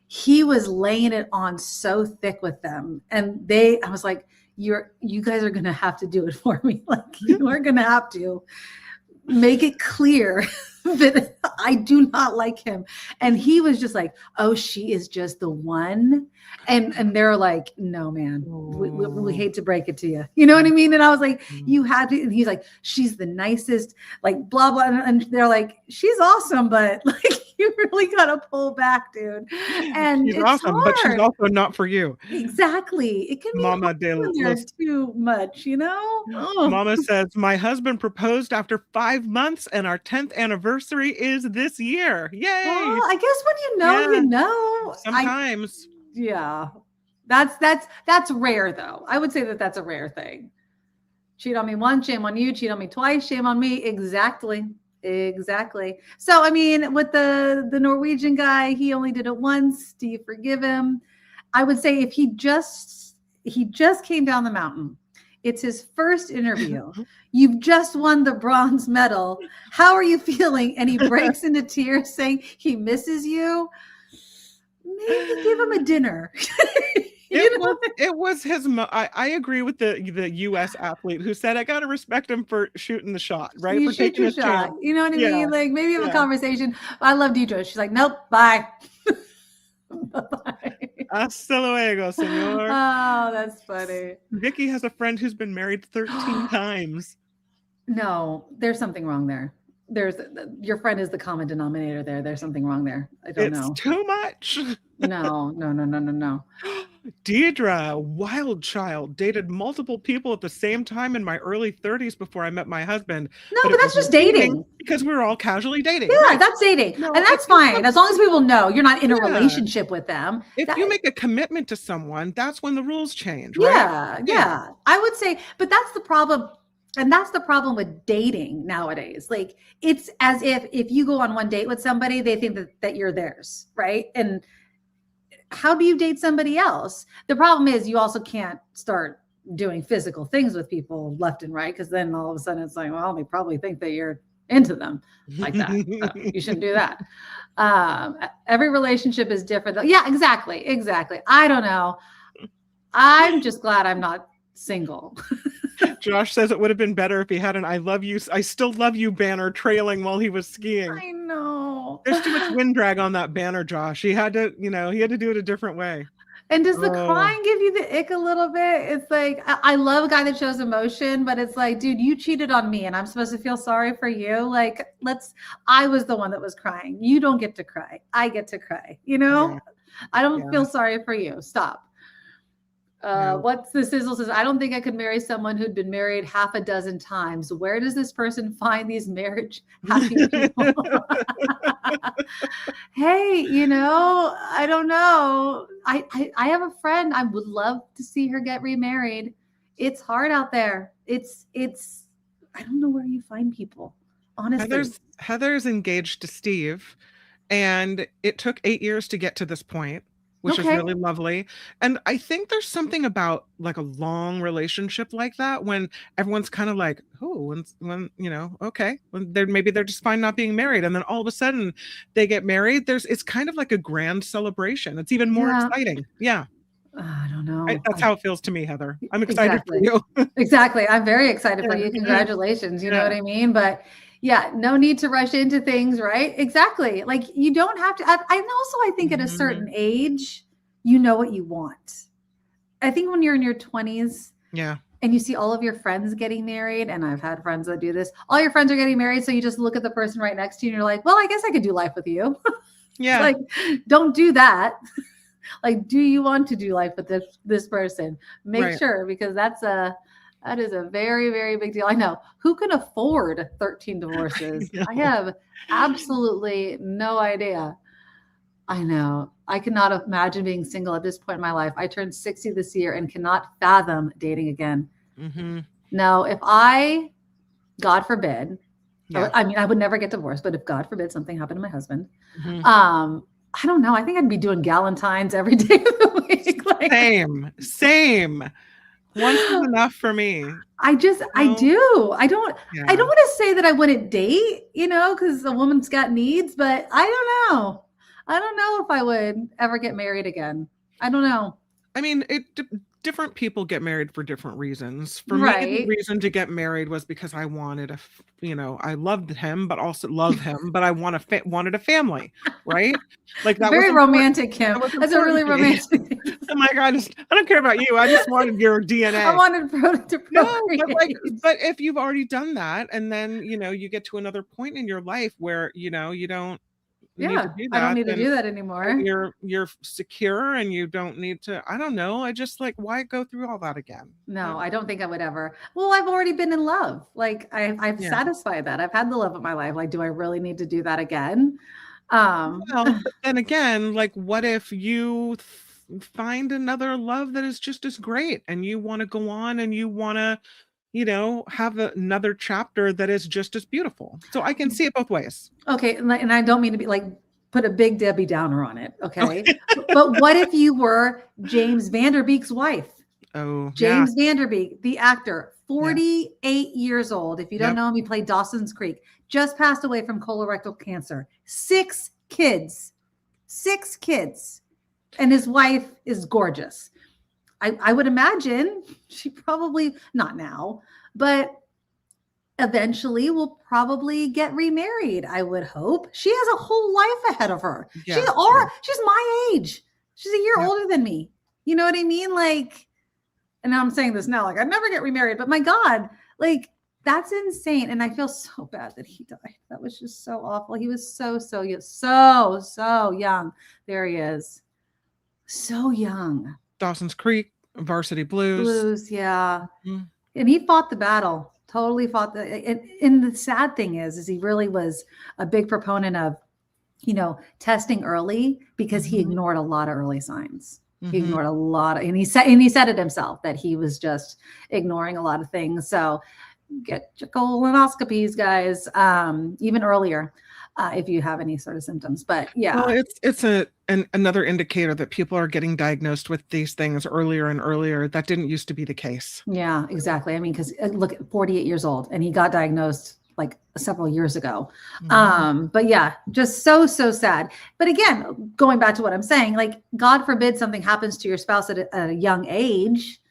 he was laying it on so thick with them. And I was like, you guys are going to have to do it for me. You are going to have to make it clear that I do not like him. And he was just like, oh, she is just the one. And they're like, no, man, we hate to break it to you. You know what I mean? And I was like, you had to, and he's like, she's the nicest, blah, blah. And they're like, she's awesome, but you really got to pull back, dude. And she's awesome, hard. but she's also not for you. Exactly. It can be Mama there's too much, Mama says, my husband proposed after 5 months and our 10th anniversary is this year. Yay. Well, I guess when you know. Sometimes. Yeah. That's rare though. I would say that that's a rare thing. Cheat on me once, shame on you. Cheat on me twice, shame on me. Exactly. So, I mean, with the Norwegian guy, he only did it once. Do you forgive him? I would say if he just came down the mountain, it's his first interview. You've just won the bronze medal. How are you feeling? And he breaks into tears saying he misses you. Maybe give him a dinner. It was his. I agree with the U.S. athlete who said, I got to respect him for shooting the shot, right? You for shoot taking your his shot. chance. You know what I mean? Maybe have a conversation. I love Deidre. She's like, nope, bye. Bye. Hasta luego, señor. Oh, that's funny. Vicky has a friend who's been married 13 times. No, there's something wrong there. Your friend is the common denominator there. There's something wrong there. I don't know. It's too much. No. Deidre, wild child, dated multiple people at the same time in my early 30s before I met my husband. No, but that's just dating. Because we were all casually dating. Yeah, right? that's dating. And that's fine. As long as people know you're not in a relationship with them. If you make a commitment to someone, that's when the rules change, right? Yeah. I would say, but that's the problem. And that's the problem with dating nowadays. It's as if you go on one date with somebody, they think that you're theirs, right? And how do you date somebody else? The problem is you also can't start doing physical things with people left and right, because then all of a sudden it's like, well, they probably think that you're into them like that. So you shouldn't do that. Every relationship is different. Yeah, exactly. I don't know. I'm just glad I'm not single. Josh says it would have been better if he had an I still love you banner trailing while he was skiing. I know. There's too much wind drag on that banner, Josh. He had to do it a different way. And does the crying give you the ick a little bit? It's like, I love a guy that shows emotion, but it's like, dude, you cheated on me and I'm supposed to feel sorry for you. Like, I was the one that was crying. You don't get to cry. I get to cry. You know, I don't feel sorry for you. Stop. What's the sizzle says? I don't think I could marry someone who'd been married half a dozen times. Where does this person find these marriage happy people? Hey, you know, I don't know. I have a friend. I would love to see her get remarried. It's hard out there. It's I don't know where you find people. Honestly, Heather's engaged to Steve, and it took 8 years to get to this point, which is really lovely. And I think there's something about like a long relationship like that when everyone's kind of like, oh, when you know, okay, when maybe they're just fine not being married, and then all of a sudden they get married. It's kind of like a grand celebration. It's even more exciting. Yeah. I don't know. That's how it feels to me, Heather. I'm excited for you. Exactly. I'm very excited for you. Congratulations. You know what I mean? But yeah, no need to rush into things, right? Exactly. Like you don't have to. I think at a certain age, you know what you want. I think when you're in your 20s, and you see all of your friends getting married, and I've had friends that do this. All your friends are getting married, so you just look at the person right next to you, and you're like, "Well, I guess I could do life with you." Yeah. Like, don't do that. Like, do you want to do life with this person? Make sure, because that is a very, very big deal. I know. Who can afford 13 divorces? I have absolutely no idea. I know. I cannot imagine being single at this point in my life. I turned 60 this year and cannot fathom dating again. No, if God forbid, I mean, I would never get divorced, but if God forbid something happened to my husband, I don't know. I think I'd be doing Galentines every day of the week. Like, same. Once is enough for me. I do. I don't want to say that I wouldn't date, you know, because a woman's got needs, but I don't know. I don't know if I would ever get married again. I don't know. I mean, different people get married for different reasons. For me, the reason to get married was because I wanted I loved him, but also love him, but I wanted a family, right? Like that very romantic, Kim. That's a really romantic. I'm like, I don't care about you. I just wanted your DNA. I wanted to procreate. But if you've already done that, and then you get to another point in your life where you don't. I don't need to do that anymore. You're secure and you don't need to. I don't know. I just like, why go through all that again? No, I don't think I would ever. Well, I've already been in love. Like I've satisfied that. I've had the love of my life. Like, do I really need to do that again? Well, but then again, like, what if you find another love that is just as great, and you want to go on, and you want to have another chapter that is just as beautiful. So I can see it both ways. Okay. And I don't mean to be like, put a big Debbie Downer on it. Okay. But what if you were James Van Der Beek's wife? Oh, James Van Der Beek, the actor, 48 years old. If you don't know him, he played Dawson's Creek, just passed away from colorectal cancer, 6 kids, and his wife is gorgeous. I would imagine she probably, not now, but eventually will probably get remarried. I would hope. She has a whole life ahead of her. Yeah. She's my age. She's a year older than me. You know what I mean? Like, and I'm saying this now, like I'd never get remarried, but my God, like that's insane. And I feel so bad that he died. That was just so awful. He was so young. There he is. So young. Dawson's Creek, Varsity Blues. Yeah. Mm-hmm. And he fought the battle, totally fought and the sad thing is he really was a big proponent of, testing early because he ignored a lot of early signs. He ignored a lot and he said it himself that he was just ignoring a lot of things. So get your colonoscopies, guys, even earlier. If you have any sort of symptoms, but well, it's another indicator that people are getting diagnosed with these things earlier and earlier. That didn't used to be the case. Yeah, exactly. I mean, because look at 48 years old and he got diagnosed like several years ago. But yeah, just so sad. But again, going back to what I'm saying, like God forbid something happens to your spouse at a young age.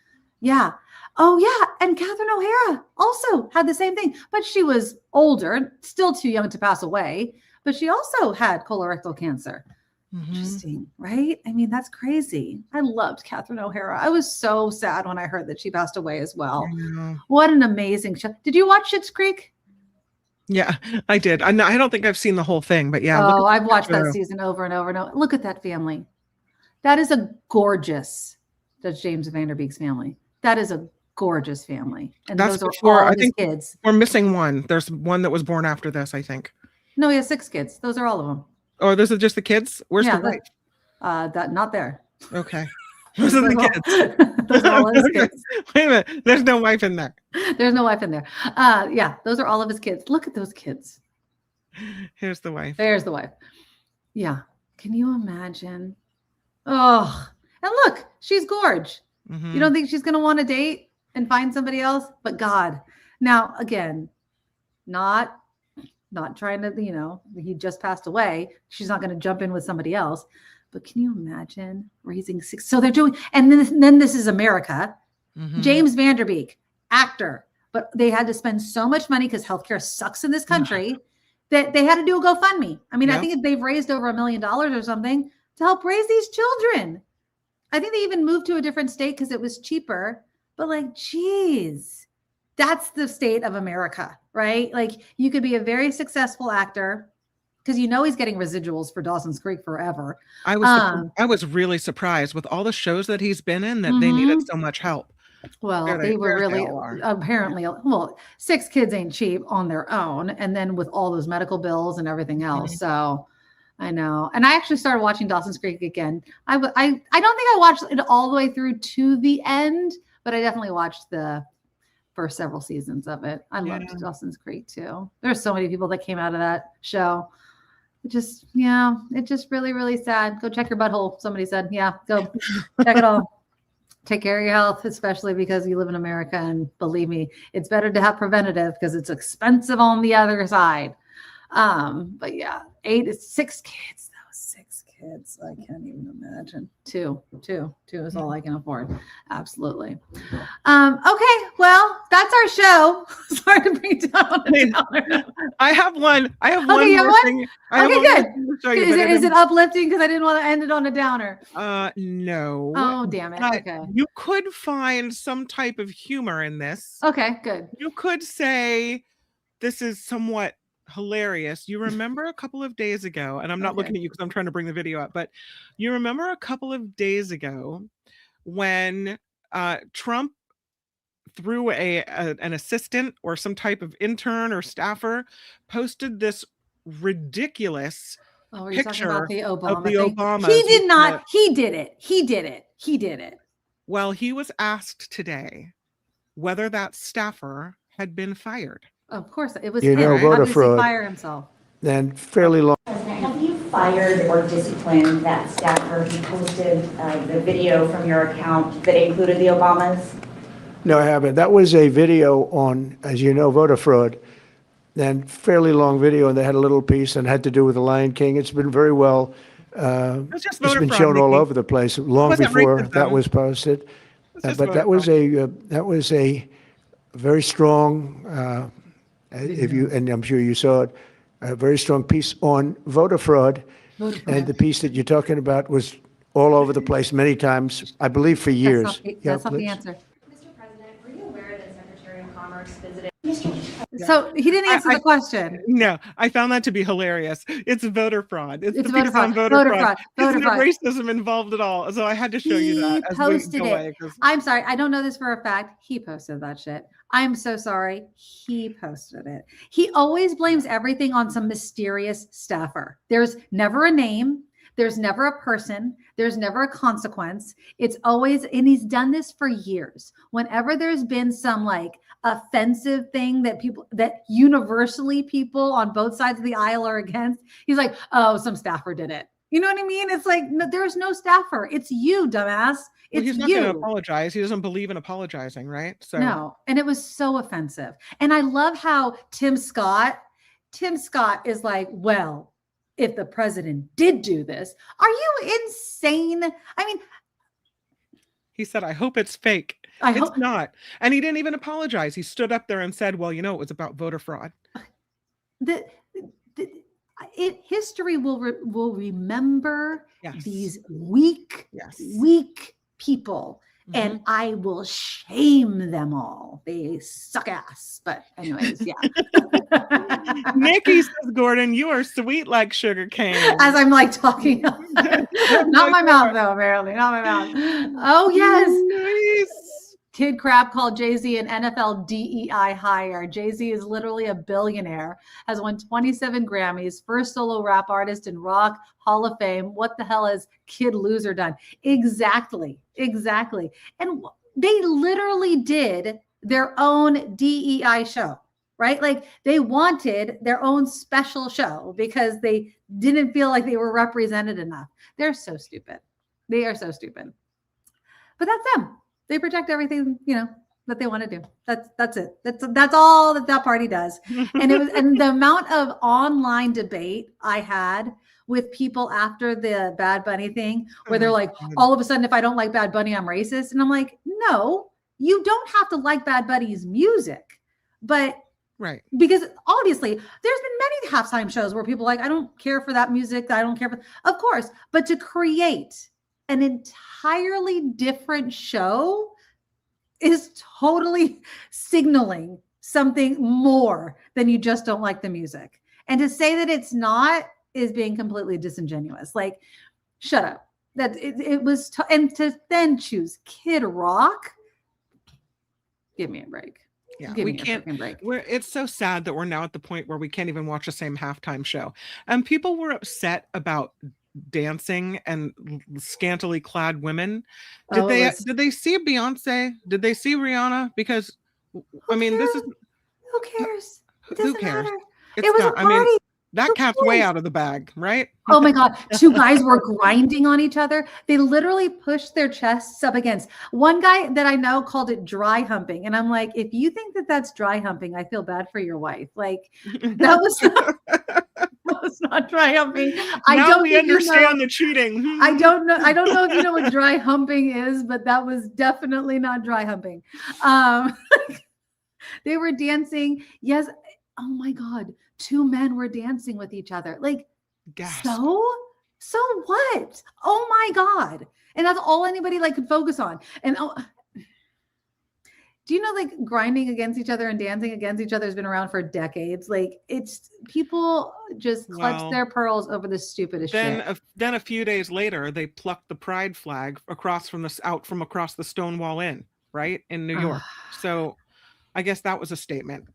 Yeah. Oh yeah, and Catherine O'Hara also had the same thing, but she was older, still too young to pass away, but she also had colorectal cancer. Interesting, right? I mean, that's crazy. I loved Catherine O'Hara. I was so sad when I heard that she passed away as well. What an amazing show. Did you watch Schitt's Creek? Yeah, I did. I don't think I've seen the whole thing, but yeah. Oh, I've watched that season over and over and over. Look at that family. That is a gorgeous, that's James Van Der Beek's family. That is a gorgeous family. And that's those before, are all I think his kids. We're missing one. There's one that was born after this, I think. No, he has 6 kids. Those are all of them. Oh, those are just the kids? Where's the wife? That not there. Okay. Those are the kids. Those are all his kids. Wait a minute. There's no wife in there. There's no wife in there. Yeah, those are all of his kids. Look at those kids. Here's the wife. There's the wife. Yeah. Can you imagine? Oh, and look, she's gorge. You don't think she's going to want to date and find somebody else? But God. Now, again, not trying to, he just passed away. She's not going to jump in with somebody else. But can you imagine raising 6? So they're doing, and then this is America. James Van Der Beek, actor, but they had to spend so much money because healthcare sucks in this country that they had to do a GoFundMe. I mean, I think they've raised over $1 million or something to help raise these children. I think they even moved to a different state because it was cheaper. But like, geez, that's the state of America, right? Like, you could be a very successful actor because he's getting residuals for Dawson's Creek forever. I was really surprised with all the shows that he's been in that they needed so much help. Well, they were really apparently, 6 kids ain't cheap on their own. And then with all those medical bills and everything else. So I know. And I actually started watching Dawson's Creek again. I don't think I watched it all the way through to the end, but I definitely watched the first several seasons of it. I loved Dawson's Creek too. There's so many people that came out of that show. It just really, really sad. Go check your butthole. Somebody said, go check it all. Take care of your health, especially because you live in America. And believe me, it's better to have preventative because it's expensive on the other side. But yeah, 6 kids. That was 6 kids. I can't even imagine. 2 is all I can afford. Absolutely. Okay, well, that's our show. Sorry to bring down. I have one. I have one more thing. Okay, good. Is it uplifting? Because I didn't want to end it on a downer. No. Oh, damn it. Okay. You could find some type of humor in this. Okay, good. You could say this is somewhat hilarious. You remember a couple of days ago, and I'm not looking at you because I'm trying to bring the video up, but you remember a couple of days ago when Trump through an assistant or some type of intern or staffer posted this ridiculous picture about the Obama of the thing? Obama. He did not. He did it. Well, he was asked today whether that staffer had been fired. Of course, it was voter fraud. Fire himself. Then fairly long. Have you fired or disciplined that staffer who posted the video from your account that included the Obamas? No, I haven't. That was a video on, as you know, voter fraud. Then fairly long video, and they had a little piece and had to do with the Lion King. It's been very well. It's been shown all over the place long before that was posted. But that was a very strong. And I'm sure you saw it, a very strong piece on voter fraud. And the piece that you're talking about was all over the place many times, I believe for years. That's not the answer. Mr. President, were you aware that Secretary of Commerce visited? So he didn't answer the question. No, I found that to be hilarious. It's voter fraud. It's the voter piece fraud. on voter fraud. There's no racism involved at all. So I had to show you that. He posted it. I'm sorry. I don't know this for a fact. He posted that shit. I'm so sorry. He posted it. He always blames everything on some mysterious staffer. There's never a name. There's never a person. There's never a consequence. It's always, and he's done this for years. Whenever there's been some offensive thing that universally people on both sides of the aisle are against, he's like, oh, some staffer did it. You know what I mean? It's like, no, there's no staffer. It's you, dumbass. It's he's not going to apologize. He doesn't believe in apologizing, right? So no. And it was so offensive. And I love how Tim Scott is like, well, if the president did do this, are you insane? I mean, he said, I hope it's fake. It's not. And he didn't even apologize. He stood up there and said, well, it was about voter fraud. history will remember these weak people. And I will shame them all. They suck ass. But anyways, yeah. Nikki says, Gordon, you are sweet like sugar cane. As I'm like talking. Not my mouth, though, apparently. Not my mouth. Oh, yes. Nice. Kid Crab called Jay-Z an NFL DEI hire. Jay-Z is literally a billionaire, has won 27 Grammys, first solo rap artist in Rock Hall of Fame. What the hell has Kid Loser done? Exactly. And they literally did their own DEI show, right? Like they wanted their own special show because they didn't feel like they were represented enough. They're so stupid. They are so stupid. But that's them. They protect everything, that they want to do. That's it. That's all that party does. And the amount of online debate I had with people after the Bad Bunny thing, where they're like, all of a sudden, if I don't like Bad Bunny, I'm racist. And I'm like, no, you don't have to like Bad Bunny's music, but because obviously there's been many halftime shows where people are like, I don't care for that music. I don't care for, of course, but to create an entirely different show is totally signaling something more than you just don't like the music. And to say that it's not is being completely disingenuous. Like, shut up. That it was, and to then choose Kid Rock, give me a break. Yeah, Give we me a can't. freaking break. It's so sad that we're now at the point where we can't even watch the same halftime show. And people were upset about dancing and scantily clad women. Did they see Beyonce? Did they see Rihanna? Because I mean, this is who cares? Who cares? Matter. It's It was not, a party. I mean, that cat's way out of the bag, right? Oh my God. Two guys were grinding on each other. They literally pushed their chests up against. One guy that I know called it dry humping. And I'm like, if you think that that's dry humping, I feel bad for your wife. Like that was not dry humping. Now we understand the cheating. I don't know if you know what dry humping is, but that was definitely not dry humping. They were dancing. Yes. Oh my God. Two men were dancing with each other. Like, Gasp. So what? Oh my God. And that's all anybody could focus on. And do you know, grinding against each other and dancing against each other has been around for decades. Like it's people just clutch their pearls over the stupidest shit. Then a few days later, they plucked the pride flag across the Stonewall Inn, right? In New York. So I guess that was a statement.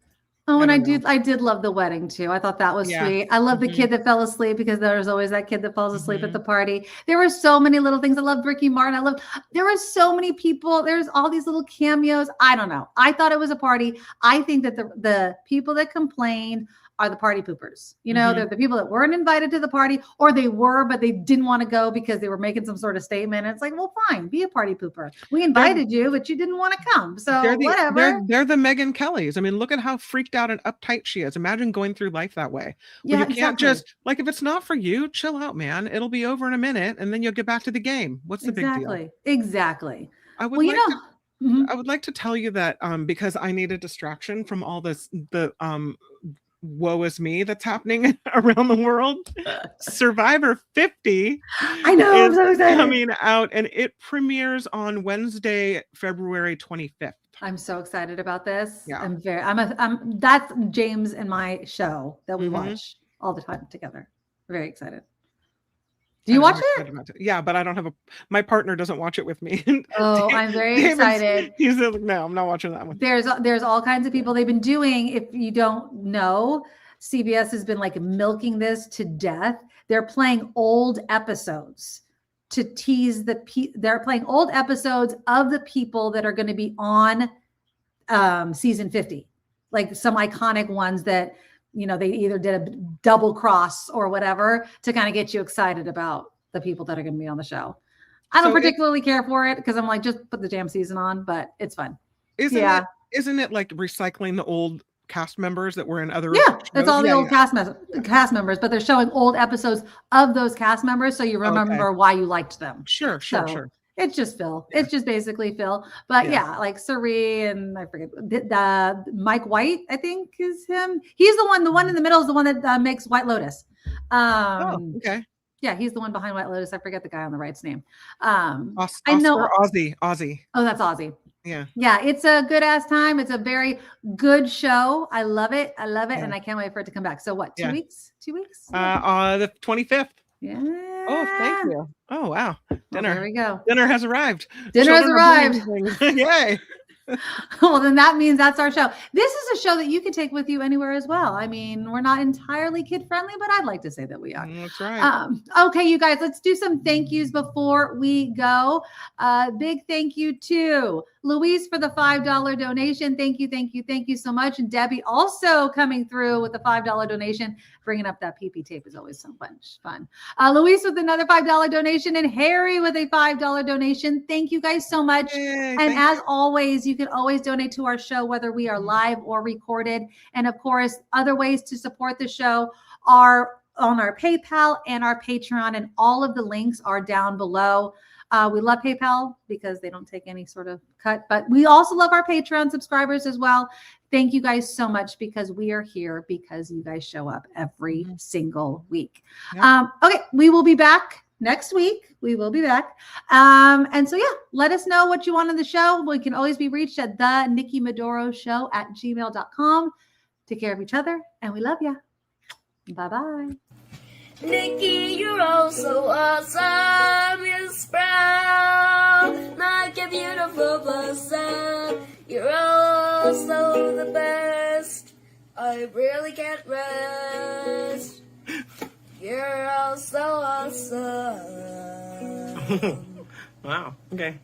Oh, and I did love the wedding too. I thought that was sweet. I love the kid that fell asleep because there's always that kid that falls asleep at the party. There were so many little things. I loved Ricky Martin. There were so many people. There's all these little cameos. I don't know. I thought it was a party. I think that the people that complain are the party poopers. They're the people that weren't invited to the party, or they were, but they didn't want to go because they were making some sort of statement. And it's like, well, fine, be a party pooper. We invited you, but you didn't want to come. So whatever. They're the Megyn Kellys. I mean, look at how freaked out and uptight she is. Imagine going through life that way. Well, you can't just if it's not for you, chill out, man. It'll be over in a minute, and then you'll get back to the game. What's the big deal? Exactly. I would I would like to tell you that because I need a distraction from all this woe is me that's happening around the world. Survivor 50 I know, I'm so excited. Coming out, and it premieres on Wednesday, February 25th. I'm so excited about this. Yeah. That's James and my show that we watch all the time together. Very excited. Do you watch it? Yeah, but I don't have my partner doesn't watch it with me. Oh, I'm very excited. He's like, no, I'm not watching that one. There's all kinds of people. They've been doing, if you don't know, CBS has been milking this to death. They're playing old episodes to tease they're playing old episodes of the people that are going to be on season 50. Like some iconic ones that they either did a double cross or whatever to kind of get you excited about the people that are going to be on the show. I don't particularly care for it because I'm like, just put the damn season on, but it's fun. Isn't it like recycling the old cast members that were in other shows? It's all the old cast members, but they're showing old episodes of those cast members so you remember why you liked them. Sure. It's just Phil. Yeah. It's just basically Phil. But like Suri and I forget Mike White, I think is him. He's the one in the middle is the one that makes White Lotus. Okay. Yeah, he's the one behind White Lotus. I forget the guy on the right's name. I know Ozzy. Oh, that's Ozzy. Yeah. Yeah, it's a good ass time. It's a very good show. I love it. And I can't wait for it to come back. So what? 2 weeks? 2 weeks? The 25th. Yeah. Oh, thank you. Oh, wow. Dinner. Well, there we go. Dinner has arrived. Dinner has arrived. Yay. Well, then that means that's our show. This is a show that you can take with you anywhere as well. I mean, we're not entirely kid friendly, but I'd like to say that we are. That's right. Okay, you guys, let's do some thank yous before we go. Big thank you to Louise for the $5 donation. Thank you so much. And Debbie also coming through with the $5 donation. Bringing up that PP tape is always so much fun. Louise with another $5 donation and Harry with a $5 donation. Thank you guys so much. And as always, you can always donate to our show, whether we are live or recorded. And of course, other ways to support the show are on our PayPal and our Patreon, and all of the links are down below. We love PayPal because they don't take any sort of cut, but we also love our Patreon subscribers as well. Thank you guys so much, because we are here because you guys show up every single week. Yep. Okay, we will be back next week. We will be back. And so, yeah, let us know what you want on the show. We can always be reached at thenikkimadoroshow@gmail.com. Take care of each other, and we love you. Bye-bye. Nikki, you're all so awesome. You're proud, like a beautiful blossom. You're also the best. I really can't rest. You're all so awesome. Wow. Okay.